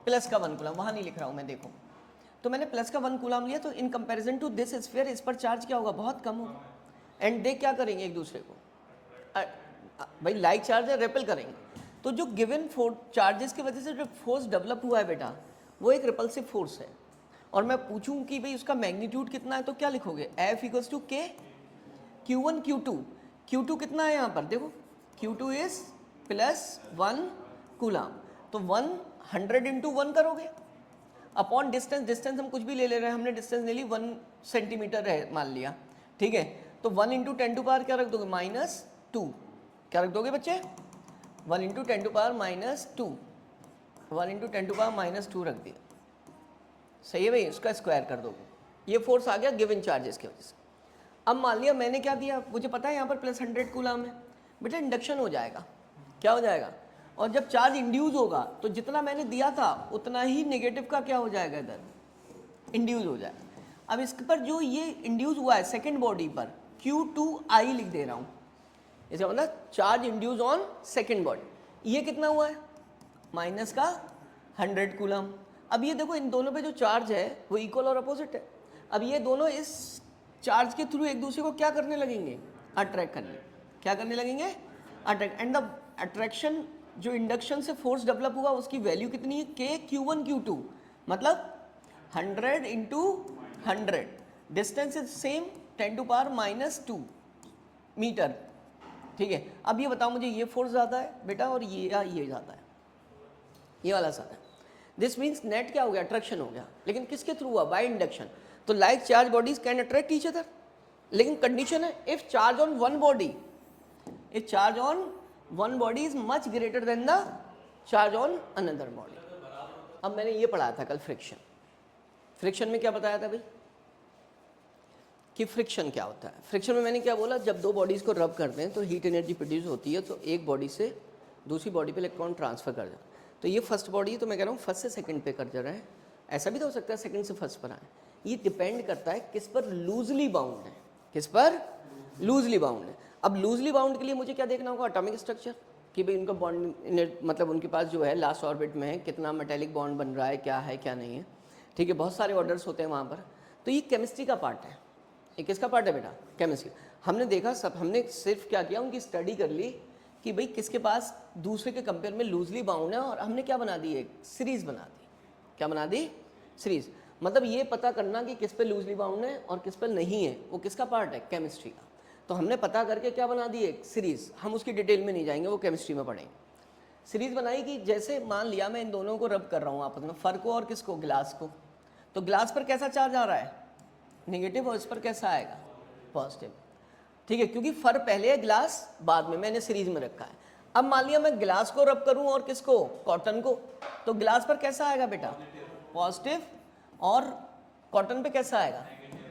प्लस का 1 कूलाम, वहाँ नहीं लिख रहा हूँ मैं, देखो। तो मैंने प्लस का 1 कूलाम लिया, तो in comparison to this sphere इस पर चार्ज क्या होगा, बहुत कम होगा, एंड दे क्या करेंगे एक दूसरे को, भाई लाइक चार्ज है, रेपेल करेंगे। तो जो गिवन चार्जेस की वजह से जो फोर्स डेवलप हुआ है बेटा, वो एक रिपल्सिव फोर्स है। और मैं पूछूं कि भाई उसका मैग्नीट्यूड कितना है, तो क्या लिखोगे, F equals to K Q1 Q2, Q2 कितना है यहाँ पर देखो, Q2 इज प्लस 1 कूलाम, तो 100 इंटू 1 करोगे अपॉन डिस्टेंस, डिस्टेंस हम कुछ भी ले रहे हैं, हमने डिस्टेंस ले ली 1 सेंटीमीटर है मान लिया, ठीक है। तो 1 इंटू 10 टू पावर क्या रख दोगे, -2, क्या रख दोगे बच्चे, 1 into 10 to power -2, 1 into 10 to power -2 रख दिया, सही है भाई, इसका स्क्वायर कर दोगे, ये फोर्स आ गया गिवन चार्जेस की वजह से। अब मान लिया मैंने क्या दिया, मुझे पता है यहाँ पर प्लस 100 कूलाम है, बेटा इंडक्शन हो जाएगा, क्या हो जाएगा, और जब चार्ज इंड्यूस होगा तो जितना मैंने दिया था उतना ही नेगेटिव का क्या हो जाएगा, इधर इंड्यूस हो जाएगा। अब इस पर जो ये इंड्यूस हुआ है सेकेंड बॉडी पर, Q2I लिख दे रहा हूँ, इसका मतलब charge induce on second body, ये कितना हुआ है, माइनस का 100 कूलम। अब ये देखो इन दोनों पे जो चार्ज है वो इक्वल और अपोजिट है। अब ये दोनों इस चार्ज के थ्रू एक दूसरे को क्या करने लगेंगे, अट्रैक्ट करने, क्या करने लगेंगे, अट्रैक्ट, एंड द अट्रैक्शन जो इंडक्शन से फोर्स डेवलप हुआ उसकी वैल्यू कितनी है, के Q1 Q2, मतलब 100 into 100, distance is same 10⁻⁻2 metre, ठीक है। अब ये बताओ मुझे, ये फोर्स ज़्यादा है बेटा और ये ज़्यादा है, ये वाला ज़्यादा है। दिस मीन्स नेट क्या हो गया, अट्रैक्शन हो गया, लेकिन किसके थ्रू हुआ, बाय इंडक्शन। तो like charge bodies can attract each other, लेकिन कंडीशन है if charge on one body, if charge on one body is much greater than the charge on another body. अब मैंने ये पढ़ाया था कल फ्रिक्शन, फ्रिक्शन में क्या बताया था भाई कि फ्रिक्शन क्या होता है। फ्रिक्शन में मैंने क्या बोला, जब दो बॉडीज़ को रब करते हैं तो हीट एनर्जी प्रोड्यूस होती है, तो एक बॉडी से दूसरी बॉडी पे इलेक्ट्रॉन ट्रांसफर कर जाता है। तो ये फर्स्ट बॉडी है, तो मैं कह रहा हूँ फर्स्ट से सेकंड पे कर जा रहा है, ऐसा भी तो हो सकता है सेकंड से फर्स्ट पर आए। ये डिपेंड करता है किस पर लूजली बाउंड है, किस पर लूजली बाउंड है। अब लूजली बाउंड के लिए मुझे क्या देखना होगा, एटॉमिक स्ट्रक्चर, कि भाई उनका बॉन्ड मतलब उनके पास जो है लास्ट ऑर्बिट में है, कितना मेटेलिक बॉन्ड बन रहा है क्या नहीं है, ठीक है। बहुत सारे ऑर्डर्स होते हैं वहाँ पर। तो ये केमिस्ट्री का पार्ट है। ये किसका पार्ट है बेटा, केमिस्ट्री। हमने देखा सब, हमने सिर्फ क्या किया, उनकी स्टडी कर ली कि भाई किसके पास दूसरे के कंपेयर में लूजली बाउंड है, और हमने क्या बना दी, एक सीरीज बना दी। क्या बना दी, सीरीज। मतलब ये पता करना कि किस पे लूजली बाउंड है और किस पे नहीं है, वो किसका पार्ट है, केमिस्ट्री का। तो हमने पता करके क्या बना दी, एक सीरीज। हम उसकी डिटेल में नहीं जाएंगे, वो केमिस्ट्री में पढ़ेंगे। सीरीज बनाई कि जैसे मान लिया मैं इन दोनों को रब कर रहा हूँ आपस में, फर को और किसको, ग्लास को। तो ग्लास पर कैसा चार्ज आ रहा है, नेगेटिव, और इस पर कैसा आएगा, पॉजिटिव, ठीक है, क्योंकि फर पहले है, ग्लास बाद में, मैंने सीरीज में रखा है। अब मान लिया मैं ग्लास को रब करूं और किसको, कॉटन को, तो ग्लास पर कैसा आएगा बेटा, पॉजिटिव, और कॉटन पे कैसा आएगा।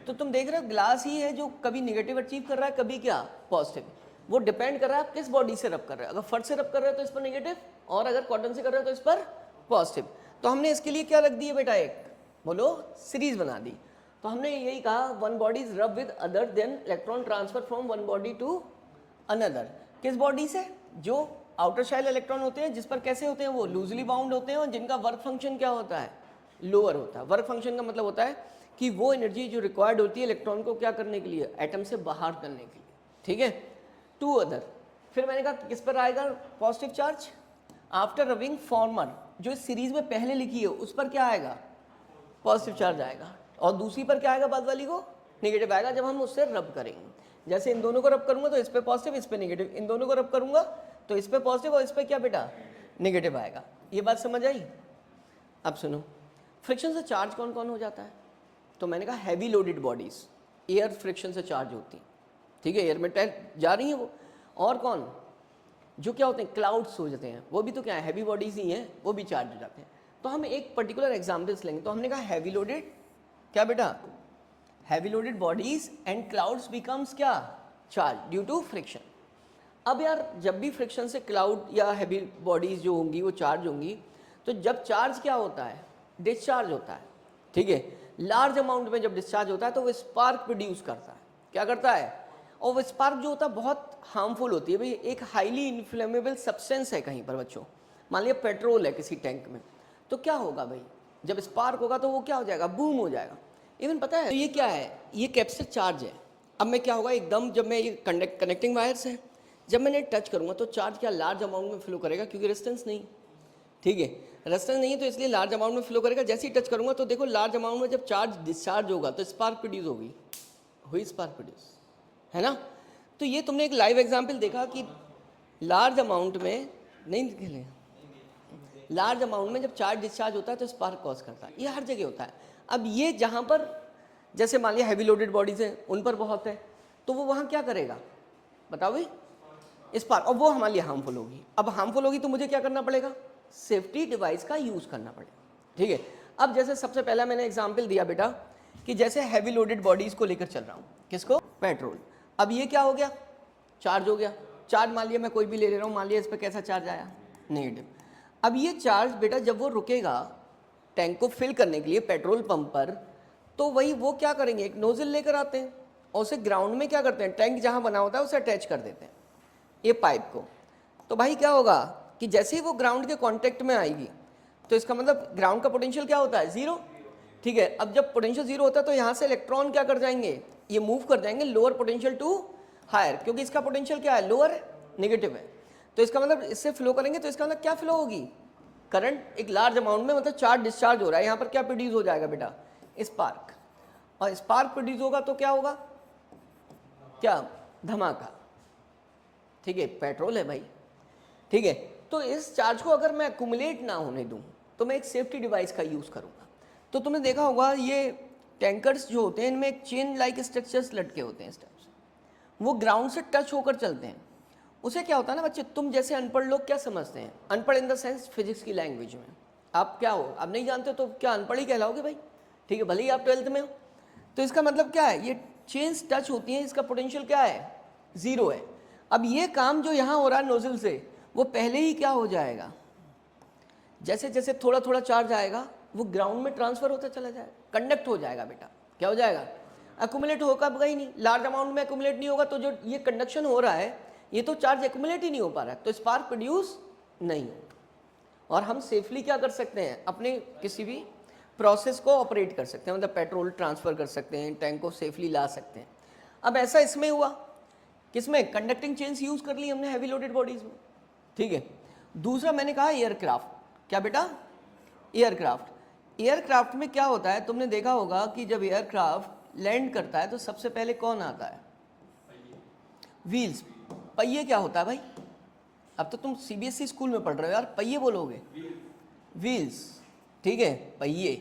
तो तुम देख रहे हो ग्लास ही है जो कभी नेगेटिव अचीव कर रहा है, कभी क्या, पॉजिटिव। वो डिपेंड कर रहा है आप किस बॉडी से रब कर रहे हो। अगर फर से रब कर रहे हो तो इस पर नेगेटिव, और अगर कॉटन से कर रहे हो तो इस पर पॉजिटिव। तो हमने इसके लिए क्या रख दिया बेटा, एक बोलो सीरीज बना दी। तो हमने यही कहा, one body is rub with other then electron transfer from one body to another. किस बॉडी से, जो आउटर शेल इलेक्ट्रॉन होते हैं, जिस पर कैसे होते हैं, वो लूजली बाउंड होते हैं, और जिनका वर्क फंक्शन क्या होता है, लोअर होता है। वर्क फंक्शन का मतलब होता है कि वो एनर्जी जो रिक्वायर्ड होती है इलेक्ट्रॉन को क्या करने के लिए, एटम से बाहर करने के लिए, ठीक है, टू अदर। फिर मैंने कहा किस पर आएगा positive charge, after rubbing farmer, जो इस सीरीज में पहले लिखी है उस पर क्या आएगा, पॉजिटिव चार्ज आएगा, और दूसरी पर क्या आएगा, बाद वाली को नेगेटिव आएगा, जब हम उससे रब करेंगे। जैसे इन दोनों को रब करूंगा तो इस पे पॉजिटिव, इस पे नेगेटिव, इन दोनों को रब करूंगा तो इस पे पॉजिटिव और इस पे क्या बेटा, नेगेटिव आएगा। ये बात समझ आई। अब सुनो, फ्रिक्शन से चार्ज कौन कौन हो जाता है। तो मैंने कहा heavy loaded bodies air friction से चार्ज होती हैं, ठीक है, एयर में जा रही हैं वो। और कौन, जो क्या होते हैं, क्लाउड्स हो जाते हैं, वो भी तो क्या है, हैवी बॉडीज ही हैं, वो भी चार्ज हो जाते हैं। तो हम एक पर्टिकुलर एग्जाम्पल्स लेंगे। तो हमने कहा हैवी लोडेड, क्या बेटा, heavy loaded bodies and clouds becomes क्या, चार्ज ड्यू टू फ्रिक्शन। अब यार जब भी फ्रिक्शन से क्लाउड या हैवी बॉडीज जो होंगी वो चार्ज होंगी, तो जब चार्ज क्या होता है, डिस्चार्ज होता है, ठीक है, लार्ज अमाउंट में जब डिस्चार्ज होता है तो वो स्पार्क प्रोड्यूस करता है। क्या करता है, और वो स्पार्क जो होता है बहुत हार्मफुल होती है। भाई एक हाईली इन्फ्लेमेबल सब्सटेंस है कहीं पर बच्चों, मान लिया पेट्रोल है किसी टैंक में, तो क्या होगा भाई, जब स्पार्क होगा तो वो क्या हो जाएगा, बूम हो जाएगा। इवन पता है तो ये क्या है, ये कैपेसिटर चार्ज है। अब मैं क्या होगा, एकदम जब मैं ये कनेक्टिंग वायर्स हैं, जब मैंने टच करूँगा तो चार्ज क्या लार्ज अमाउंट में फ्लो करेगा, क्योंकि रेजिस्टेंस नहीं, ठीक है, रेजिस्टेंस नहीं है तो इसलिए लार्ज अमाउंट में फ्लो करेगा। जैसे ही टच करूँगा तो देखो लार्ज अमाउंट में जब चार्ज डिस्चार्ज होगा तो स्पार्क प्रोड्यूस होगी, हुई स्पार्क प्रोड्यूस, है ना। तो ये तुमने एक लाइव एग्जाम्पल देखा कि लार्ज अमाउंट में नहीं खेले, लार्ज अमाउंट में जब चार्ज डिस्चार्ज होता है तो स्पार्क कॉज करता है, ये हर जगह होता है। अब ये जहाँ पर जैसे मान लिया हैवी लोडेड बॉडीज हैं उन पर बहुत है, तो वो वहाँ क्या करेगा बताओ भाई, स्पार्क, और वो हमारे लिए हार्मफुल होगी। अब हार्मफुल होगी तो मुझे क्या करना पड़ेगा, सेफ्टी डिवाइस का यूज़ करना पड़ेगा, ठीक है। अब जैसे सबसे पहला मैंने एग्जाम्पल दिया बेटा कि जैसे हैवी लोडेड बॉडीज को लेकर चल रहा हूँ, किसको, पेट्रोल। अब ये क्या हो गया, चार्ज हो गया। चार्ज मान लिया मैं कोई भी ले रहा हूँ, मान लिया इस पर कैसा चार्ज आया, नेगेटिव। अब ये चार्ज बेटा जब वो रुकेगा टैंक को फिल करने के लिए पेट्रोल पंप पर, तो वही वो क्या करेंगे, एक नोजल लेकर आते हैं और उसे ग्राउंड में क्या करते हैं, टैंक जहाँ बना होता है उसे अटैच कर देते हैं ये पाइप को। तो भाई क्या होगा कि जैसे ही वो ग्राउंड के कांटेक्ट में आएगी तो इसका मतलब ग्राउंड का पोटेंशियल क्या होता है, जीरो, ठीक है। अब जब पोटेंशियल जीरो होता है तो यहाँ से इलेक्ट्रॉन क्या कर जाएंगे, ये मूव कर जाएंगे लोअर पोटेंशियल टू हायर, क्योंकि इसका पोटेंशियल क्या है, लोअर है, नेगेटिव है। तो इसका मतलब इससे फ्लो करेंगे तो इसका मतलब क्या फ्लो होगी, करंट एक लार्ज अमाउंट में, मतलब चार्ज डिस्चार्ज हो रहा है, यहाँ पर क्या प्रोड्यूस हो जाएगा बेटा, स्पार्क, और स्पार्क प्रोड्यूस होगा तो क्या होगा, क्या, धमाका, ठीक है, पेट्रोल है भाई, ठीक है। तो इस चार्ज को अगर मैं एक्यूमुलेट ना होने दूं तो मैं एक सेफ्टी डिवाइस का यूज़ करूंगा। तो तुमने देखा होगा ये टैंकर्स जो होते हैं इनमें एक चेन लाइक स्ट्रक्चर्स लटके होते हैं इस टाइप से, वो ग्राउंड से टच होकर चलते हैं। उसे क्या होता है ना बच्चे, तुम जैसे अनपढ़ लोग क्या समझते हैं, अनपढ़ इन द सेंस फिजिक्स की लैंग्वेज में, आप क्या हो, आप नहीं जानते तो क्या अनपढ़ ही कहलाओगे भाई, ठीक है, भले ही आप 12th में हो। तो इसका मतलब क्या है, ये चेन्स टच होती हैं, इसका पोटेंशियल क्या है, 0 है। अब ये काम जो यहाँ हो रहा है नोजल से, वो पहले ही क्या हो जाएगा, जैसे जैसे थोड़ा थोड़ा चार्ज आएगा वो ग्राउंड में ट्रांसफर होता चला जाएगा, कंडक्ट हो जाएगा बेटा, क्या हो जाएगा, एक्यूमुलेट होगा ही नहीं, लार्ज अमाउंट में एक्यूमुलेट नहीं होगा, तो जो ये कंडक्शन हो रहा है ये तो चार्ज एक्यूमुलेट ही नहीं हो पा रहा है, तो स्पार्क प्रोड्यूस नहीं होगा। और हम सेफली क्या कर सकते हैं, अपने किसी भी प्रोसेस को ऑपरेट कर सकते हैं, मतलब पेट्रोल ट्रांसफ़र कर सकते हैं, टैंक को सेफली ला सकते हैं। अब ऐसा इसमें हुआ, किसमें, कंडक्टिंग चेन्स यूज़ कर ली हमने हैवी लोडेड बॉडीज़ में, ठीक है। दूसरा मैंने कहा एयरक्राफ्ट, क्या बेटा, एयरक्राफ्ट। एयरक्राफ्ट में क्या होता है, तुमने देखा होगा कि जब एयरक्राफ्ट लैंड करता है तो सबसे पहले कौन आता है, व्हील्स, पहिए क्या होता है भाई, अब तो तुम सीबीएसई स्कूल में पढ़ रहे हो यार, पहिए बोलोगे, व्हील्स, ठीक है, पहिए।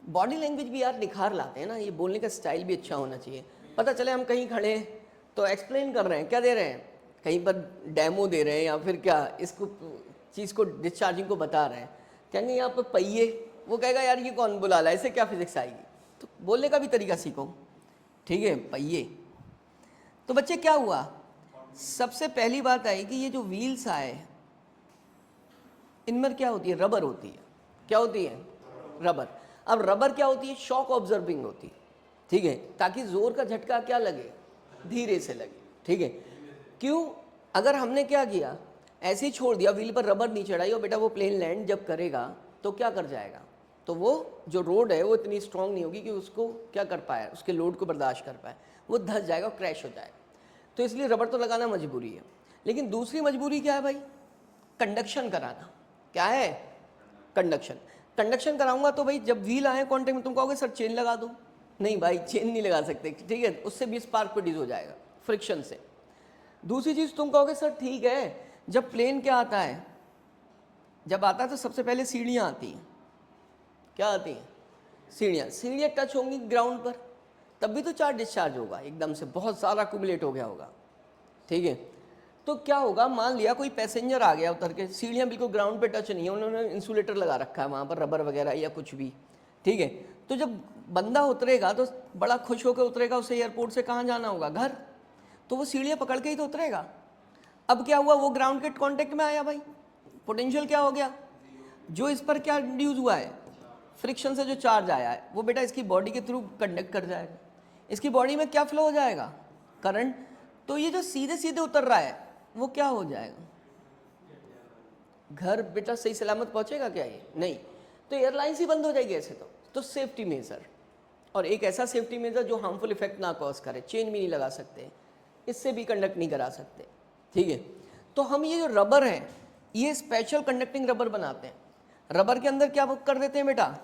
बॉडी लैंग्वेज भी यार निखार लाते हैं ना, ये बोलने का स्टाइल भी अच्छा होना चाहिए, पता चले हम कहीं खड़े हैं तो एक्सप्लेन कर रहे हैं, क्या दे रहे हैं, कहीं पर डेमो दे रहे हैं या फिर क्या इसको चीज़ को डिस्चार्जिंग को बता रहे हैं, कहेंगे यहाँ पर पहिए, वो कहेगा यार ये कौन बुला रहा है, इसे क्या फिजिक्स आएगी, तो बोलने का भी तरीका सीखो, ठीक है, पहिए। तो बच्चे क्या हुआ, सबसे पहली बात आई कि ये जो व्हील्स आए इनमें क्या होती है, रबर होती है, क्या होती है, रबर। अब रबर क्या होती है, शॉक ऑब्जर्विंग होती है, ठीक है, ताकि जोर का झटका क्या लगे, धीरे से लगे, ठीक है। क्यों, अगर हमने क्या किया, ऐसे ही छोड़ दिया, व्हील पर रबर नहीं चढ़ाई और बेटा वो प्लेन लैंड जब करेगा तो क्या कर जाएगा, तो वो जो रोड है वो इतनी स्ट्रांग नहीं होगी कि उसको क्या कर पाए, उसके लोड को बर्दाश्त कर पाए, वो धंस जाएगा, क्रैश हो जाएगा। तो इसलिए रबर तो लगाना मजबूरी है। लेकिन दूसरी मजबूरी क्या है भाई, कंडक्शन कराना, क्या है, कंडक्शन। कंडक्शन कराऊंगा तो भाई जब व्हील आए कॉन्टेक्ट में, तुम कहोगे सर चेन लगा दो, नहीं भाई चेन नहीं लगा सकते, ठीक है, उससे भी स्पार्क प्रोड्यूस हो जाएगा फ्रिक्शन से। दूसरी चीज़ तुम कहोगे सर ठीक है, जब प्लेन क्या आता है, जब आता है तो सबसे पहले सीढ़ियाँ आती हैं, क्या आती हैं, सीढ़ियाँ, सीढ़ियाँ टच होंगी ग्राउंड पर, तब भी तो चार्ज डिस्चार्ज होगा, एकदम से बहुत सारा एक्यूमुलेट हो गया होगा, ठीक है। तो क्या होगा, मान लिया कोई पैसेंजर आ गया उतर के, सीढ़ियाँ बिल्कुल ग्राउंड पे टच नहीं है, उन्होंने इंसुलेटर लगा रखा है वहाँ पर, रबर वगैरह या कुछ भी, ठीक है। तो जब बंदा उतरेगा तो बड़ा खुश होकर उतरेगा, उसे एयरपोर्ट से कहाँ जाना होगा, घर, तो वो सीढ़ियाँ पकड़ के ही तो उतरेगा। अब क्या हुआ, वो ग्राउंड के कांटेक्ट में आया भाई, पोटेंशियल क्या हो गया, जो इस पर क्या इंड्यूस हुआ है, फ्रिक्शन से जो चार्ज आया है वो बेटा इसकी बॉडी के थ्रू कंडक्ट कर जाएगा, इसकी बॉडी में क्या फ्लो हो जाएगा, करंट। तो ये जो सीधे सीधे उतर रहा है वो क्या हो जाएगा, घर बेटा सही सलामत पहुंचेगा क्या, ये नहीं, तो एयरलाइंस ही बंद हो जाएगी ऐसे तो सेफ्टी मेजर, और एक ऐसा सेफ्टी मेजर जो हार्मफुल इफेक्ट ना कॉज करे, चेन भी नहीं लगा सकते, इससे भी कंडक्ट नहीं करा सकते, ठीक है। तो हम ये जो रबर है ये स्पेशल कंडक्टिंग रबर बनाते हैं। रबर के अंदर क्या कर देते हैं बेटा,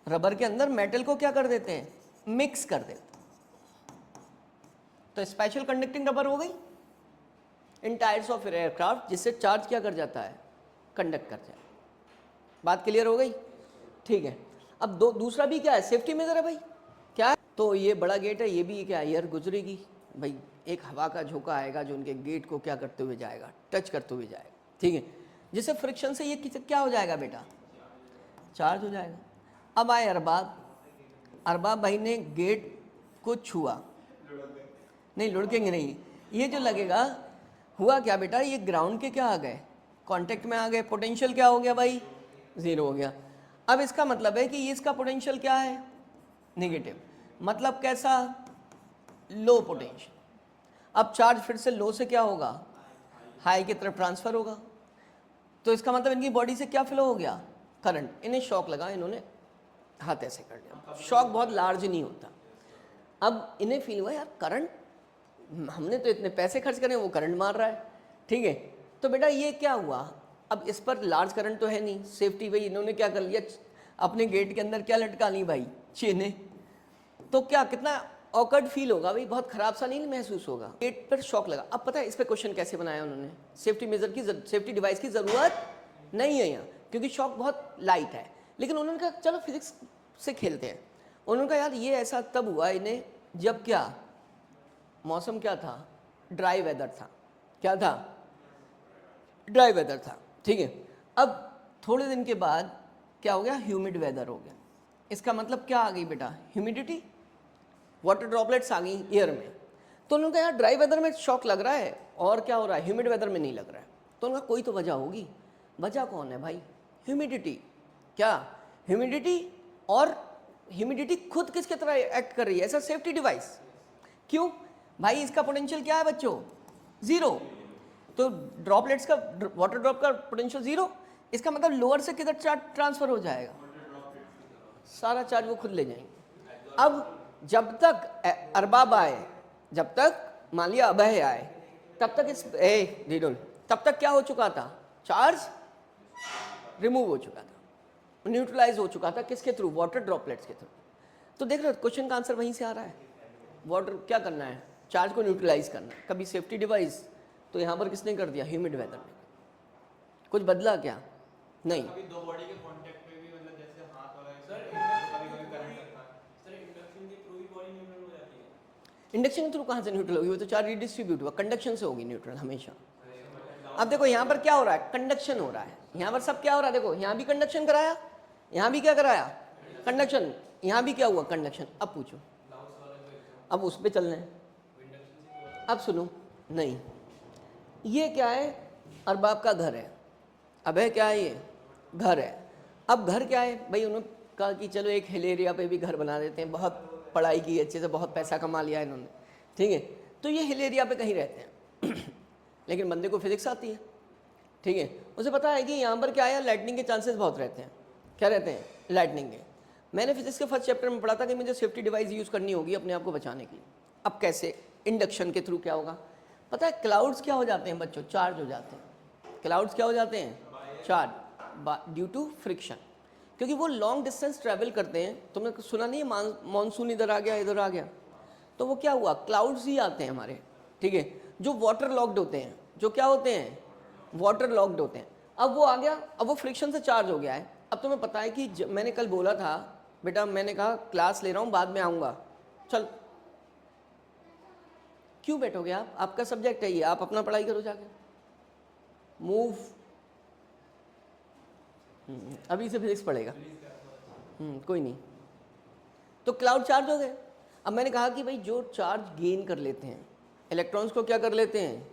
रबर के अंदर मेटल को क्या कर देते हैं, मिक्स कर देते हैं, तो स्पेशल कंडक्टिंग रबर हो गई इन टायर्स ऑफ एयरक्राफ्ट, जिससे चार्ज क्या कर जाता है, कंडक्ट कर जाए। बात क्लियर हो गई, ठीक है। अब दूसरा भी क्या है, सेफ्टी मेजर है भाई, क्या है, तो ये बड़ा गेट है, ये भी क्या एयर गुजरेगी भाई, एक हवा का झोंका आएगा जो उनके गेट को क्या करते हुए जाएगा, टच करते हुए जाएगा, ठीक है, जिससे फ्रिक्शन से ये क्या हो जाएगा बेटा, चार्ज हो जाएगा। अब आए अरबाब भाई ने गेट को छुआ, नहीं लुढ़केंगे नहीं, ये जो लगेगा, हुआ क्या बेटा, ये ग्राउंड के क्या आ गए, कांटेक्ट में आ गए, पोटेंशियल क्या हो गया भाई, 0 हो गया। अब इसका मतलब है कि ये इसका पोटेंशियल क्या है, नेगेटिव, मतलब कैसा, लो पोटेंशियल। अब चार्ज फिर से लो से क्या होगा, हाई की तरफ ट्रांसफर होगा, तो इसका मतलब इनकी बॉडी से क्या फ्लो हो गया, करंट। इन्हें शॉक लगा, इन्होंने हाथ ऐसे कर लिया, शॉक बहुत लार्ज नहीं होता, अब इन्हें फील हुआ यार करंट हमने तो इतने पैसे खर्च करे, वो करंट मार रहा है, ठीक है। तो बेटा ये क्या हुआ, अब इस पर लार्ज करंट तो है नहीं, सेफ्टी भाई इन्होंने क्या कर लिया, अपने गेट के अंदर क्या लटका ली भाई, चेनें, तो क्या कितना ऑकवर्ड फील होगा भाई, बहुत खराब सा नहीं महसूस होगा, गेट पर शॉक लगा। अब पता है इस पर क्वेश्चन कैसे बनाया उन्होंने, सेफ्टी डिवाइस की ज़रूरत नहीं है यहाँ, क्योंकि शॉक बहुत लाइट है, लेकिन उन्होंने कहा चलो फिजिक्स से खेलते हैं। उन्होंने कहा यार ये ऐसा तब हुआ इन्हें जब क्या मौसम क्या था, ड्राई वेदर था, क्या था, ड्राई वेदर था, ठीक है। अब थोड़े दिन के बाद क्या हो गया, ह्यूमिड वेदर हो गया। इसका मतलब क्या आ गई बेटा, ह्यूमिडिटी, वाटर ड्रॉपलेट्स आ गई एयर में। तो उन्होंने कहा यार ड्राई वेदर में शॉक लग रहा है और क्या हो रहा है, ह्यूमिड वेदर में नहीं लग रहा है। तो उन्होंने कहा कोई तो वजह होगी। वजह कौन है भाई, ह्यूमिडिटी। क्या ह्यूमिडिटी, और ह्यूमिडिटी खुद किसके तरह एक्ट कर रही है, ऐसा सेफ्टी डिवाइस। क्यों भाई, इसका पोटेंशियल क्या है बच्चों, जीरो। तो ड्रॉपलेट्स का, वाटर ड्रॉप का पोटेंशियल जीरो, इसका मतलब लोअर से किधर चार्ज ट्रांसफर हो जाएगा, सारा चार्ज वो खुद ले जाएंगे। अब जब तक अरबाब आए, जब तक मान लिया अभय आए, तब तक इस तब तक क्या हो चुका था, चार्ज रिमूव हो चुका था, न्यूट्रलाइज हो चुका था, किसके थ्रू, वाटर ड्रॉपलेट्स के थ्रू। तो देख रहे हो क्वेश्चन का आंसर वहीं से आ रहा है, वाटर क्या करना है, चार्ज को न्यूट्रलाइज करना है। कभी सेफ्टी डिवाइस तो यहाँ पर किसने कर दिया, ह्यूमिड वेदर में। कुछ बदला क्या, नहीं। अभी दो बॉडी के कांटेक्ट पे भी मतलब जैसे हाथ वाला कभी-कभी करंट लगता है। सर इंडक्शन के थ्रू ही बॉडी न्यूट्रल हो जाती है। इंडक्शन के थ्रू कहाँ से न्यूट्रल होगी, वो तो चार्ज रिडिस्ट्रीब्यूट हुआ, कंडक्शन से होगी न्यूट्रल हमेशा। अब देखो यहाँ पर क्या हो रहा है, कंडक्शन हो रहा है, यहाँ पर सब क्या हो रहा है, देखो यहाँ भी कंडक्शन कराया, यहाँ भी क्या कराया, कंडक्शन, यहाँ भी क्या हुआ, कंडक्शन। अब पूछो, अब उस पर चलना है। अब सुनो, नहीं, ये क्या है, अरबाब का घर है, अब है क्या है, ये घर है। अब घर क्या है भाई, उन्होंने कहा कि चलो एक हिल एरिया पे भी घर बना देते हैं, बहुत पढ़ाई की अच्छे से, बहुत पैसा कमा लिया इन्होंने, ठीक है। तो ये हिल एरिया पे कहीं रहते हैं लेकिन बंदे को फिजिक्स आती है, ठीक है, उसे पता है कि यहाँ पर क्या है, लाइटनिंग के चांसेस बहुत रहते हैं। क्या रहते हैं, लाइटनिंग के। मैंने फिजिक्स के फर्स्ट चैप्टर में पढ़ा था कि मुझे सेफ्टी डिवाइस यूज़ करनी होगी अपने आप को बचाने की। अब कैसे, इंडक्शन के थ्रू क्या होगा, पता है क्लाउड्स क्या हो जाते हैं बच्चों, चार्ज हो जाते हैं। क्लाउड्स क्या हो जाते हैं, चार्ज, ड्यू टू फ्रिक्शन, क्योंकि वो लॉन्ग डिस्टेंस ट्रैवल करते हैं। तुमने सुना नहीं है मानसून इधर आ गया, इधर आ गया, तो वो क्या हुआ, क्लाउड्स ही आते हैं हमारे, ठीक है, जो वाटर लॉक्ड होते हैं, जो क्या होते हैं, वाटर लॉक्ड होते हैं। अब वो आ गया, अब वो फ्रिक्शन से चार्ज हो गया है। अब तुम्हें पता है कि मैंने कल बोला था बेटा, मैंने कहा क्लास ले रहा हूँ बाद में आऊँगा, चल क्यों बैठोगे आप, आपका सब्जेक्ट है ये, आप अपना पढ़ाई करो जाके, मूव। अभी से फिजिक्स पढ़ेगा, कोई नहीं। तो क्लाउड चार्ज हो गए। अब मैंने कहा कि भाई जो चार्ज गेन कर लेते हैं, इलेक्ट्रॉन्स को क्या कर लेते हैं,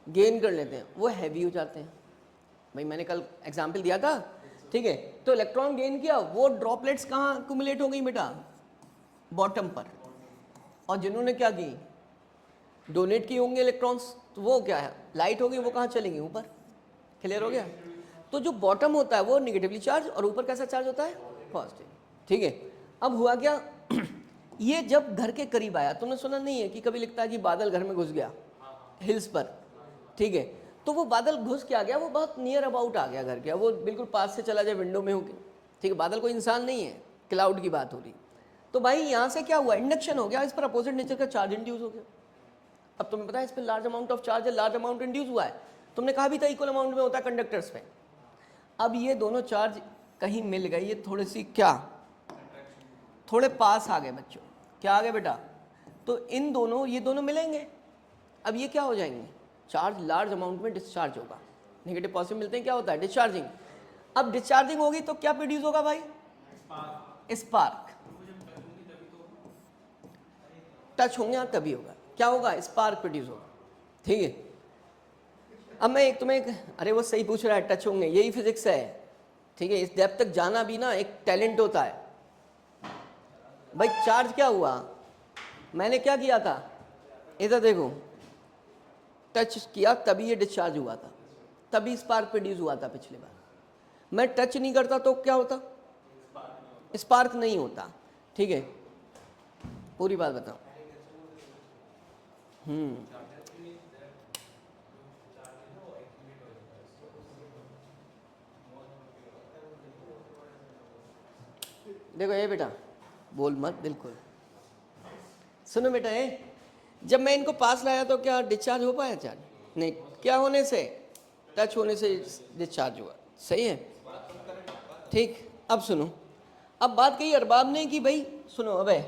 गेन कर लेते हैं, वो हैवी हो जाते हैं। भाई मैंने कल एग्जाम्पल दिया था, ठीक है। तो इलेक्ट्रॉन गेन किया, वो ड्रॉपलेट्स कहाँ एक्यूमुलेट हो गई बेटा, बॉटम पर, और जिन्होंने क्या की, डोनेट की होंगे इलेक्ट्रॉन्स, तो वो क्या है, लाइट होगी, वो कहाँ चलेंगी, ऊपर। क्लियर हो गया। तो जो बॉटम होता है वो निगेटिवली चार्ज, और ऊपर कैसा चार्ज होता है, पॉजिटिव, ठीक है। अब हुआ क्या ये जब घर के करीब आया, तुमने सुना नहीं है कि कभी लिखता है कि बादल घर में घुस गया हिल्स पर, ठीक है। तो वो बादल घुस के आ गया, वो बहुत नियर अबाउट आ गया घर के, वो बिल्कुल पास से चला जाए विंडो में होके, ठीक है। बादल कोई इंसान नहीं है, क्लाउड की बात हो रही। तो भाई यहाँ से क्या हुआ, इंडक्शन हो गया, इस पर अपोजिट नेचर का चार्ज इंड्यूस हो गया। अब तुम्हें पता है इस पर लार्ज अमाउंट ऑफ चार्ज है, लार्ज अमाउंट इंड्यूस हुआ है। तुमने कहा भी था इक्वल अमाउंट में होता है कंडक्टर्स पे। अब ये दोनों चार्ज कहीं मिल गए, ये थोड़ी सी क्या, थोड़े पास आ गए बच्चों, क्या आ गए बेटा, तो इन दोनों, ये दोनों मिलेंगे। अब ये क्या हो जाएंगे, चार्ज लार्ज अमाउंट में डिस्चार्ज होगा, नेगेटिव पॉजिटिव मिलते हैं, क्या होता है, डिस्चार्जिंग। अब डिस्चार्जिंग होगी तो क्या प्रोड्यूस होगा भाई, स्पार्क। टच होंगे तभी होगा, क्या होगा, स्पार्क प्रोड्यूस होगा, ठीक है। अब मैं एक तुम्हें अरे वो सही पूछ रहा है, टच होंगे, यही फिजिक्स है, ठीक है। इस डेप्थ तक जाना भी ना एक टैलेंट होता है भाई। चार्ज क्या हुआ, मैंने क्या किया था, इधर देखो, टच किया तभी ये डिस्चार्ज हुआ था, तभी स्पार्क प्रोड्यूस हुआ था पिछली बार। मैं टच नहीं करता तो क्या होता, स्पार्क नहीं होता, ठीक है। पूरी बात बताओ, देखो ये बेटा, बोल मत बिल्कुल। सुनो बेटा, ये जब मैं इनको पास लाया तो क्या डिस्चार्ज हो पाया चार्ज? नहीं। क्या होने से? टच होने से डिस्चार्ज हुआ। सही है, ठीक। अब सुनो, अब बात कही अरबाब ने कि भाई सुनो, अबे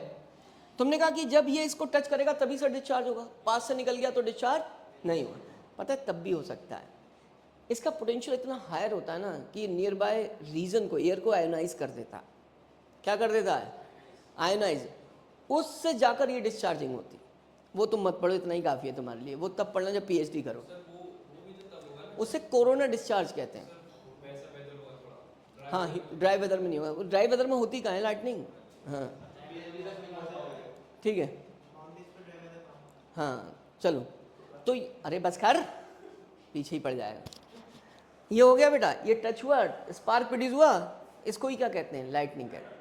तुमने कहा कि जब ये इसको टच करेगा तभी से डिस्चार्ज होगा, पास से निकल गया तो डिस्चार्ज नहीं हुआ। पता है, तब भी हो सकता है। इसका पोटेंशियल इतना हायर होता है ना कि नियर बाय रीजन को, एयर को आयोनाइज कर देता है। क्या कर देता है? आयोनाइज। उससे जाकर ये डिस्चार्जिंग होती। वो तुम मत पढ़ो, इतना ही काफ़ी है तुम्हारे लिए। वो तब पढ़ना जब पीएचडी करो। उसे कोरोना डिस्चार्ज कहते हैं। हाँ, ड्राई वेदर में नहीं होगा। ड्राई वेदर में होती कहाँ है लाइटनिंग? हाँ ठीक है, हाँ चलो। तो अरे बस कर, पीछे ही पड़ जाएगा। ये हो गया बेटा, ये टच हुआ, स्पार्क प्रोड्यूस हुआ, इसको ही क्या कहते हैं? लाइटनिंग कहते हैं।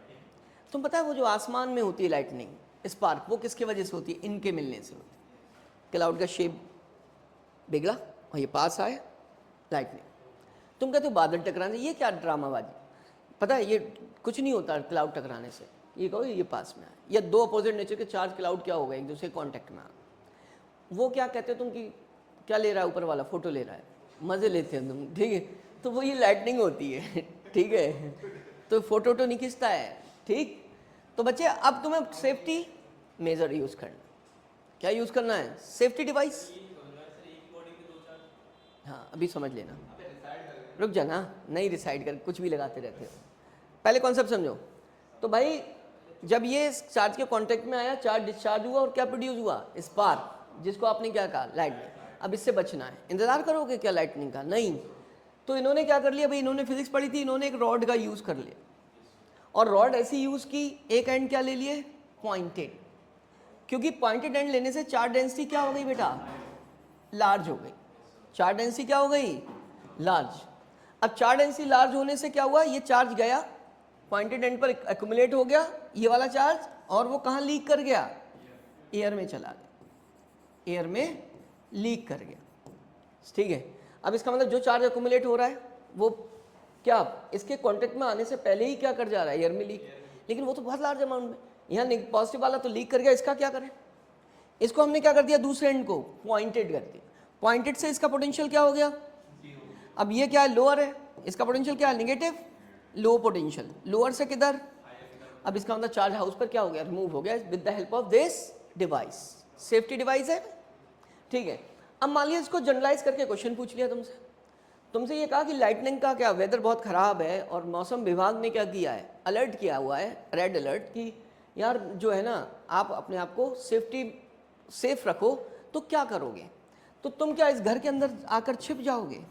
तुम पता है वो जो आसमान में होती है लाइटनिंग, स्पार्क, वो किसके वजह से होती है? इनके मिलने से होती है। क्लाउड का शेप बिगड़ा और ये पास आया, लाइटनिंग। तुम कहते हो बादल टकराने, ये क्या ड्रामाबाजी। पता है ये कुछ नहीं होता क्लाउड टकराने से। ये कहो ये पास में आया, या दो अपोजिट नेचर के चार्ज क्लाउड क्या हो गए, एक दूसरे कॉन्टैक्ट में आ। वो क्या कहते हो तुम कि क्या ले रहा है ऊपर वाला, फोटो ले रहा है, मज़े लेते हैं तुम, ठीक है। तो वो ये लाइटनिंग होती है, ठीक है। तो फोटो तो नहीं खींचता है, ठीक। तो बच्चे अब तुम्हें सेफ्टी मेजर यूज़ करना। क्या यूज़ करना है? Safety device. हाँ अभी समझ लेना, रुक जाना, नहीं रिसाइड कर, कुछ भी लगाते रहते हो। पहले कॉन्सेप्ट समझो। तो भाई जब ये चार्ज के कांटेक्ट में आया, चार्ज डिस्चार्ज हुआ और क्या प्रोड्यूस हुआ? स्पार्क, जिसको आपने क्या कहा? लाइटनिंग। अब इससे बचना है, इंतजार करोगे क्या लाइटनिंग का? नहीं। तो इन्होंने क्या कर लिया भाई, इन्होंने फिजिक्स पढ़ी थी, इन्होंने एक रॉड का यूज़ कर लिया। और रॉड ऐसी यूज़ की, एक एंड क्या ले लिए? पॉइंटेड। क्योंकि पॉइंटेड एंड लेने से चार्ज डेंसिटी क्या हो गई बेटा? लार्ज हो गई। चार्ज डेंसिटी क्या हो गई? लार्ज। अब चार्ज डेंसिटी लार्ज होने से क्या हुआ? ये चार्ज गया पॉइंटेड एंड पर, एक्यूमुलेट हो गया ये वाला चार्ज, और वो कहाँ लीक कर गया? एयर में चला गया, एयर में लीक कर गया, ठीक है। अब इसका मतलब जो चार्ज एक्यूमुलेट हो रहा है वो क्या इसके कांटेक्ट में आने से पहले ही क्या कर जा रहा है? एयर में लीक। लेकिन वो तो बहुत लार्ज अमाउंट में, यहाँ पॉजिटिव वाला तो लीक कर गया, इसका क्या करें? इसको हमने क्या कर दिया? दूसरे एंड को पॉइंटेड कर दिया। पॉइंटेड से इसका पोटेंशियल क्या हो गया? अब ये क्या है? लोअर है, इसका पोटेंशियल क्या है? Negative, low potential. लोअर से किधर? अब इसका मतलब चार्ज हाउस पर क्या हो गया? रिमूव हो गया with the help of this device. Safety device है, ठीक है। अब मान लिया इसको जनरलाइज करके क्वेश्चन पूछ लिया तुमसे ये कहा कि लाइटनिंग का क्या, वेदर बहुत ख़राब है और मौसम विभाग ने क्या किया है? अलर्ट किया हुआ है, रेड अलर्ट, कि यार जो है ना आप अपने आप को सेफ रखो। तो क्या करोगे? तो तुम क्या इस घर के अंदर आकर छिप जाओगे?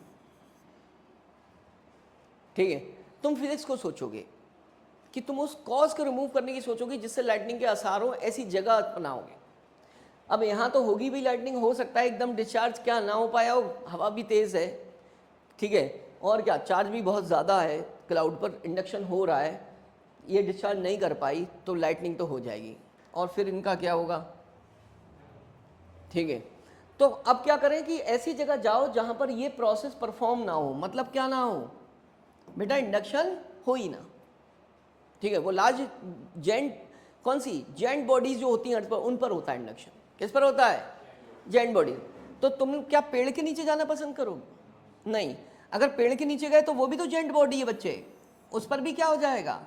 ठीक है, तुम फिजिक्स को सोचोगे कि तुम उस कॉज को रिमूव करने की सोचोगे जिससे लाइटनिंग के असर हो, ऐसी जगह अपनाओगे। अब यहाँ तो होगी भी लाइटनिंग, हो सकता है एकदम डिस्चार्ज क्या ना हो पाया हो, हवा भी तेज़ है, ठीक है, और क्या चार्ज भी बहुत ज़्यादा है, क्लाउड पर इंडक्शन हो रहा है, ये डिस्चार्ज नहीं कर पाई तो लाइटनिंग तो हो जाएगी। और फिर इनका क्या होगा? ठीक है, तो अब क्या करें कि ऐसी जगह जाओ जहाँ पर ये प्रोसेस परफॉर्म ना हो। मतलब क्या ना हो बेटा? इंडक्शन हो ही ना, ठीक है। वो लार्ज जेंट, कौन सी जेंट बॉडीज जो होती हैं अर्थ पर, उन पर होता है इंडक्शन। किस पर होता है? जेंट बॉडीज। तो तुम क्या पेड़ के नीचे जाना पसंद करोगे? नहीं। अगर पेड़ के नीचे गए तो वो भी तो जेंट बॉडी है बच्चे, उस पर भी क्या हो जाएगा?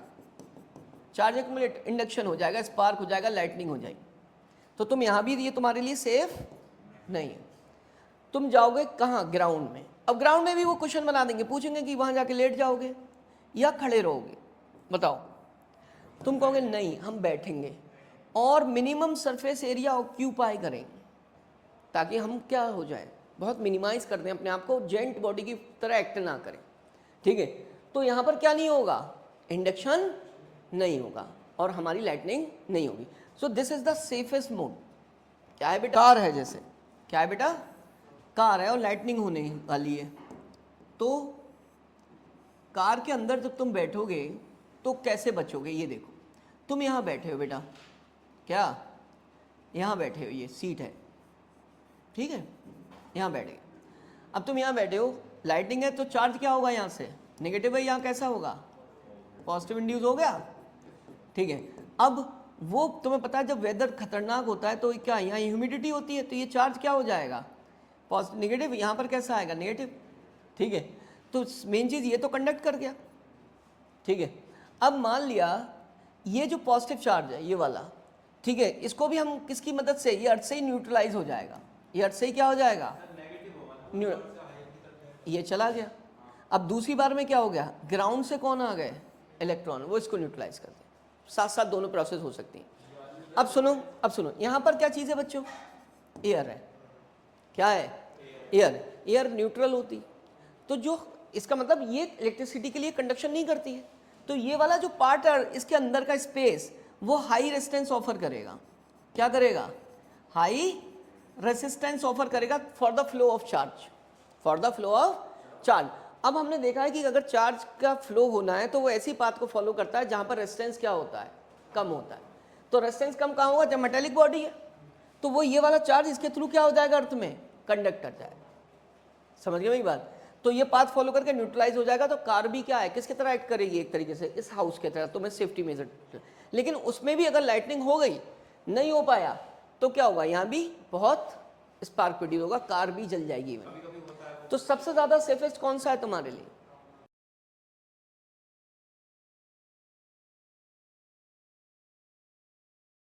चार्ज एक्यूमुलेट, इंडक्शन हो जाएगा, स्पार्क हो जाएगा, लाइटनिंग हो जाएगी। तो तुम यहाँ भी, ये तुम्हारे लिए सेफ नहीं है। तुम जाओगे कहाँ? ग्राउंड में। अब ग्राउंड में भी वो क्वेश्चन बना देंगे, पूछेंगे कि वहाँ जाके लेट जाओगे या खड़े रहोगे, बताओ। तुम कहोगे नहीं हम बैठेंगे और मिनिमम सरफेस एरिया ऑक्यूपाई करेंगे, ताकि हम क्या हो जाए, बहुत मिनिमाइज कर दें अपने आप को, जेंट बॉडी की तरह एक्ट ना करें, ठीक है। तो यहाँ पर क्या नहीं होगा? इंडक्शन नहीं होगा और हमारी लाइटनिंग नहीं होगी। So this is the safest mode. क्या है बेटा? कार है जैसे, क्या है बेटा? कार है और लाइटनिंग होने वाली है। तो कार के अंदर जब तुम बैठोगे तो कैसे बचोगे? ये देखो, तुम यहाँ बैठे हो बेटा, क्या यहाँ बैठे हो, ये सीट है, ठीक है, यहाँ बैठ गए। अब तुम यहाँ बैठे हो, लाइटिंग है तो चार्ज क्या होगा यहाँ से, नेगेटिव है, यहाँ कैसा होगा, पॉजिटिव इंड्यूस हो गया, ठीक है। अब वो तुम्हें पता है जब वेदर खतरनाक होता है तो क्या यहाँ ह्यूमिडिटी होती है, तो ये चार्ज क्या हो जाएगा, पॉजिटिव नेगेटिव, यहाँ पर कैसा आएगा, नेगेटिव, ठीक है। तो मेन चीज़ ये तो कंडक्ट कर गया, ठीक है। अब मान लिया ये जो पॉजिटिव चार्ज है ये वाला, ठीक है, इसको भी हम किसकी मदद से, ये अर्थ से ही न्यूट्रलाइज हो जाएगा, ये अर्थ से ही क्या हो जाएगा, ये चला गया। अब दूसरी बार में क्या हो गया, ग्राउंड से कौन आ गए, इलेक्ट्रॉन, वो इसको न्यूट्रलाइज कर दे, साथ साथ दोनों प्रोसेस हो सकती हैं। अब सुनो यहाँ पर क्या चीज़ है बच्चों, एयर है, क्या है, एयर न्यूट्रल होती, तो जो इसका मतलब ये इलेक्ट्रिसिटी के लिए कंडक्शन नहीं करती है, तो ये वाला जो पार्ट है इसके अंदर का स्पेस वो हाई रेजिस्टेंस ऑफर करेगा, क्या करेगा, हाई रेजिस्टेंस ऑफर करेगा for the flow of charge, for the flow of charge. अब हमने देखा है कि अगर चार्ज का फ्लो होना है तो वो ऐसी पाथ को फॉलो करता है जहां पर रेजिस्टेंस क्या होता है, कम होता है। तो रेजिस्टेंस कम कहाँ होगा, जब मेटेलिक बॉडी है तो वो ये वाला चार्ज इसके थ्रू क्या हो जाएगा, अर्थ में कंडक्ट कर जाएगा, समझ गए मेरी बात। तो ये पाथ फॉलो करके न्यूट्रलाइज हो जाएगा। तो कार भी क्या है, किसकी तरह एक्ट करेगी, एक तरीके से इस हाउस की तरह, तो मैं सेफ्टी मेजर, लेकिन उसमें भी अगर लाइटनिंग हो गई, नहीं हो पाया तो क्या होगा, यहाँ भी बहुत स्पार्क प्रोड्यूस होगा, कार भी जल जाएगी। तो सबसे ज़्यादा सेफेस्ट कौन सा है तुम्हारे लिए,